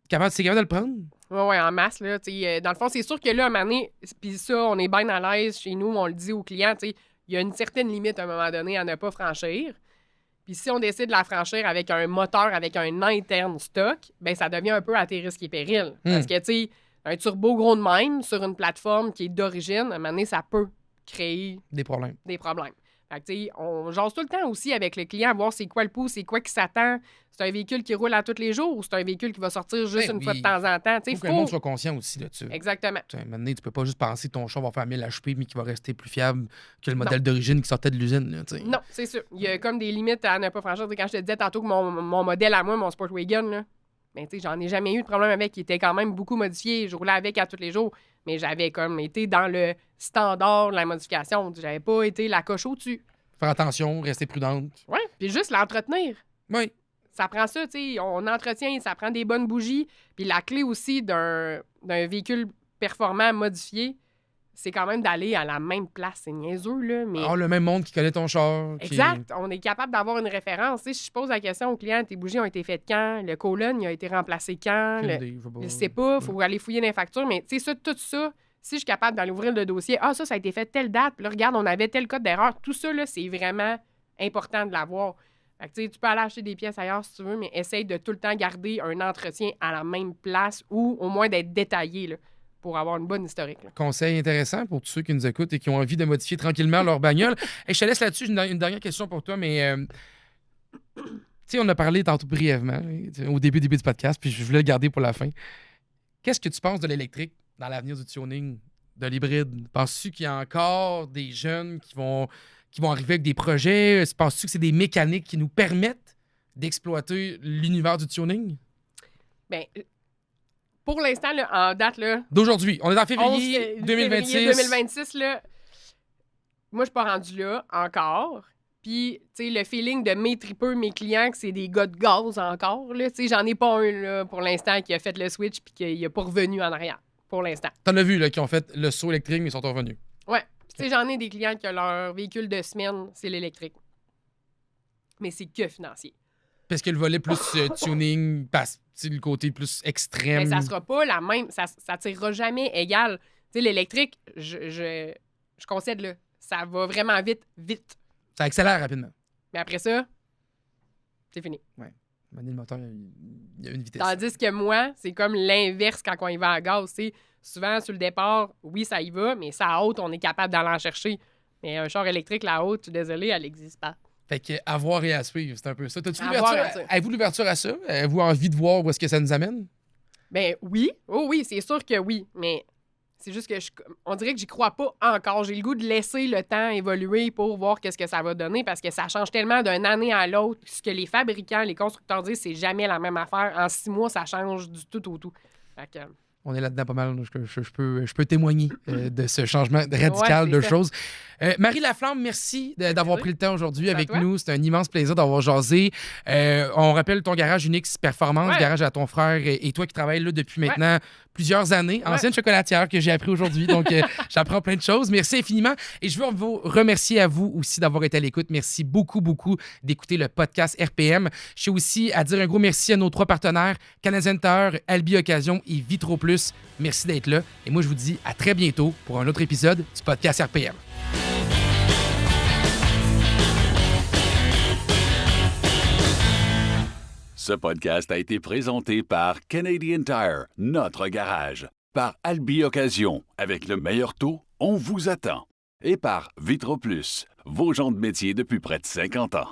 C'est capable de le prendre? Oui, en masse. Là, dans le fond, c'est sûr que là, à un moment donné, puis ça, on est bien à l'aise chez nous, on le dit aux clients, il y a une certaine limite à un moment donné à ne pas franchir. Puis si on décide de la franchir avec un moteur, avec un interne stock, ben ça devient un peu à tes risques et périls. Parce que, tu sais, un turbo gros de même sur une plateforme qui est d'origine, à un moment donné, ça peut créer des problèmes. Fait que, on jase tout le temps aussi avec le client à voir c'est quoi le pouls, c'est quoi qui s'attend. C'est un véhicule qui roule à tous les jours ou c'est un véhicule qui va sortir juste une fois de temps en temps? Il faut que le monde soit conscient aussi de ça. Exactement. À un moment donné, tu peux pas juste penser que ton char va faire 1000 HP mais qu'il va rester plus fiable que le modèle d'origine qui sortait de l'usine. Là, non, c'est sûr. Il y a comme des limites à ne pas franchir. Quand je te disais tantôt que mon modèle à moi, mon Sportwagon, là, ben, j'en ai jamais eu de problème avec. Il était quand même beaucoup modifié. Je roulais avec à tous les jours. Mais j'avais comme été dans le standard de la modification. J'avais pas été la coche au-dessus. Faire attention, rester prudente. Oui, puis juste l'entretenir. Oui. Ça prend ça, tu sais, on entretient, ça prend des bonnes bougies. Puis la clé aussi d'un véhicule performant modifié, c'est quand même d'aller à la même place. C'est niaiseux, là, mais... le même monde qui connaît ton char. Exact. On est capable d'avoir une référence. Tu sais, si je pose la question au client, tes bougies ont été faites quand? Le colonne, il a été remplacé quand? Je sais pas, il faut aller fouiller dans les factures. Mais tu sais, tout ça... Si je suis capable d'aller ouvrir le dossier, ça a été fait telle date, puis là, regarde, on avait tel code d'erreur. Tout ça, là, c'est vraiment important de l'avoir. Fait que, tu peux aller acheter des pièces ailleurs si tu veux, mais essaye de tout le temps garder un entretien à la même place ou au moins d'être détaillé là, pour avoir une bonne historique. Là. Conseil intéressant pour tous ceux qui nous écoutent et qui ont envie de modifier tranquillement leur bagnole. Et je te laisse là-dessus, une dernière question pour toi, mais... tu sais, on a parlé tantôt brièvement, au début du podcast, puis je voulais le garder pour la fin. Qu'est-ce que tu penses de l'électrique dans l'avenir du tuning, de l'hybride? Penses-tu qu'il y a encore des jeunes qui vont arriver avec des projets? Penses-tu que c'est des mécaniques qui nous permettent d'exploiter l'univers du tuning? Bien, pour l'instant, là, en date... là, d'aujourd'hui, on est en février 2026. Février 2026, là, moi, je suis pas rendu là encore. Puis, tu sais, le feeling de mes tripeux, mes clients, que c'est des gars de gaz encore, là. Tu sais, j'en ai pas un, là, pour l'instant, qui a fait le switch puis qui a pas revenu en arrière, pour l'instant. T'en as vu, là, qui ont fait le saut électrique, mais ils sont revenus. Ouais. Tu sais, j'en ai des clients qui ont leur véhicule de semaine, c'est l'électrique. Mais c'est que financier. Parce que le volet plus tuning, passe le côté plus extrême. Mais ça sera pas la même, ça tirera jamais égal. Tu sais, l'électrique, je concède, là, ça va vraiment vite. Ça accélère rapidement. Mais après ça, c'est fini. Le moteur, il y a une vitesse. Tandis que moi, c'est comme l'inverse quand on y va à gaz. C'est souvent, sur le départ, oui, ça y va, mais ça à haute, on est capable d'aller en chercher. Mais un char électrique, la haute, je suis désolée, elle n'existe pas. Fait que à voir et à suivre, c'est un peu ça. T'as-tu À l'ouverture? voir et à suivre. Avez-vous l'ouverture à ça? Avez-vous envie de voir où est-ce que ça nous amène? Ben oui, oh oui, c'est sûr que oui, mais c'est juste que on dirait que j'y crois pas encore. J'ai le goût de laisser le temps évoluer pour voir qu'est-ce que ça va donner parce que ça change tellement d'une année à l'autre. Ce que les fabricants, les constructeurs disent, c'est jamais la même affaire. En 6 mois, ça change du tout au tout. Fait que, On est là-dedans pas mal. Je peux témoigner de ce changement radical Ouais, de ça. choses. Marie Laflamme, merci d'avoir plaisir. pris le temps aujourd'hui C'est à avec toi. nous. C'est un immense plaisir d'avoir jasé. On rappelle ton garage Unix Performance, Ouais. garage à ton frère et toi qui travailles là depuis Ouais. maintenant plusieurs années. Ouais. Ancienne chocolatière que j'ai appris aujourd'hui. Donc, j'apprends plein de choses. Merci infiniment. Et je veux vous remercier à vous aussi d'avoir été à l'écoute. Merci beaucoup, beaucoup d'écouter le podcast RPM. Je suis aussi à dire un gros merci à nos 3 partenaires, Canadien Tire, Albi Occasion et Vitro Plus. Merci d'être là. Et moi, je vous dis à très bientôt pour un autre épisode du podcast RPM. Ce podcast a été présenté par Canadian Tire, notre garage, par Albi Occasion, avec le meilleur taux, on vous attend, et par Vitro Plus, vos gens de métier depuis près de 50 ans.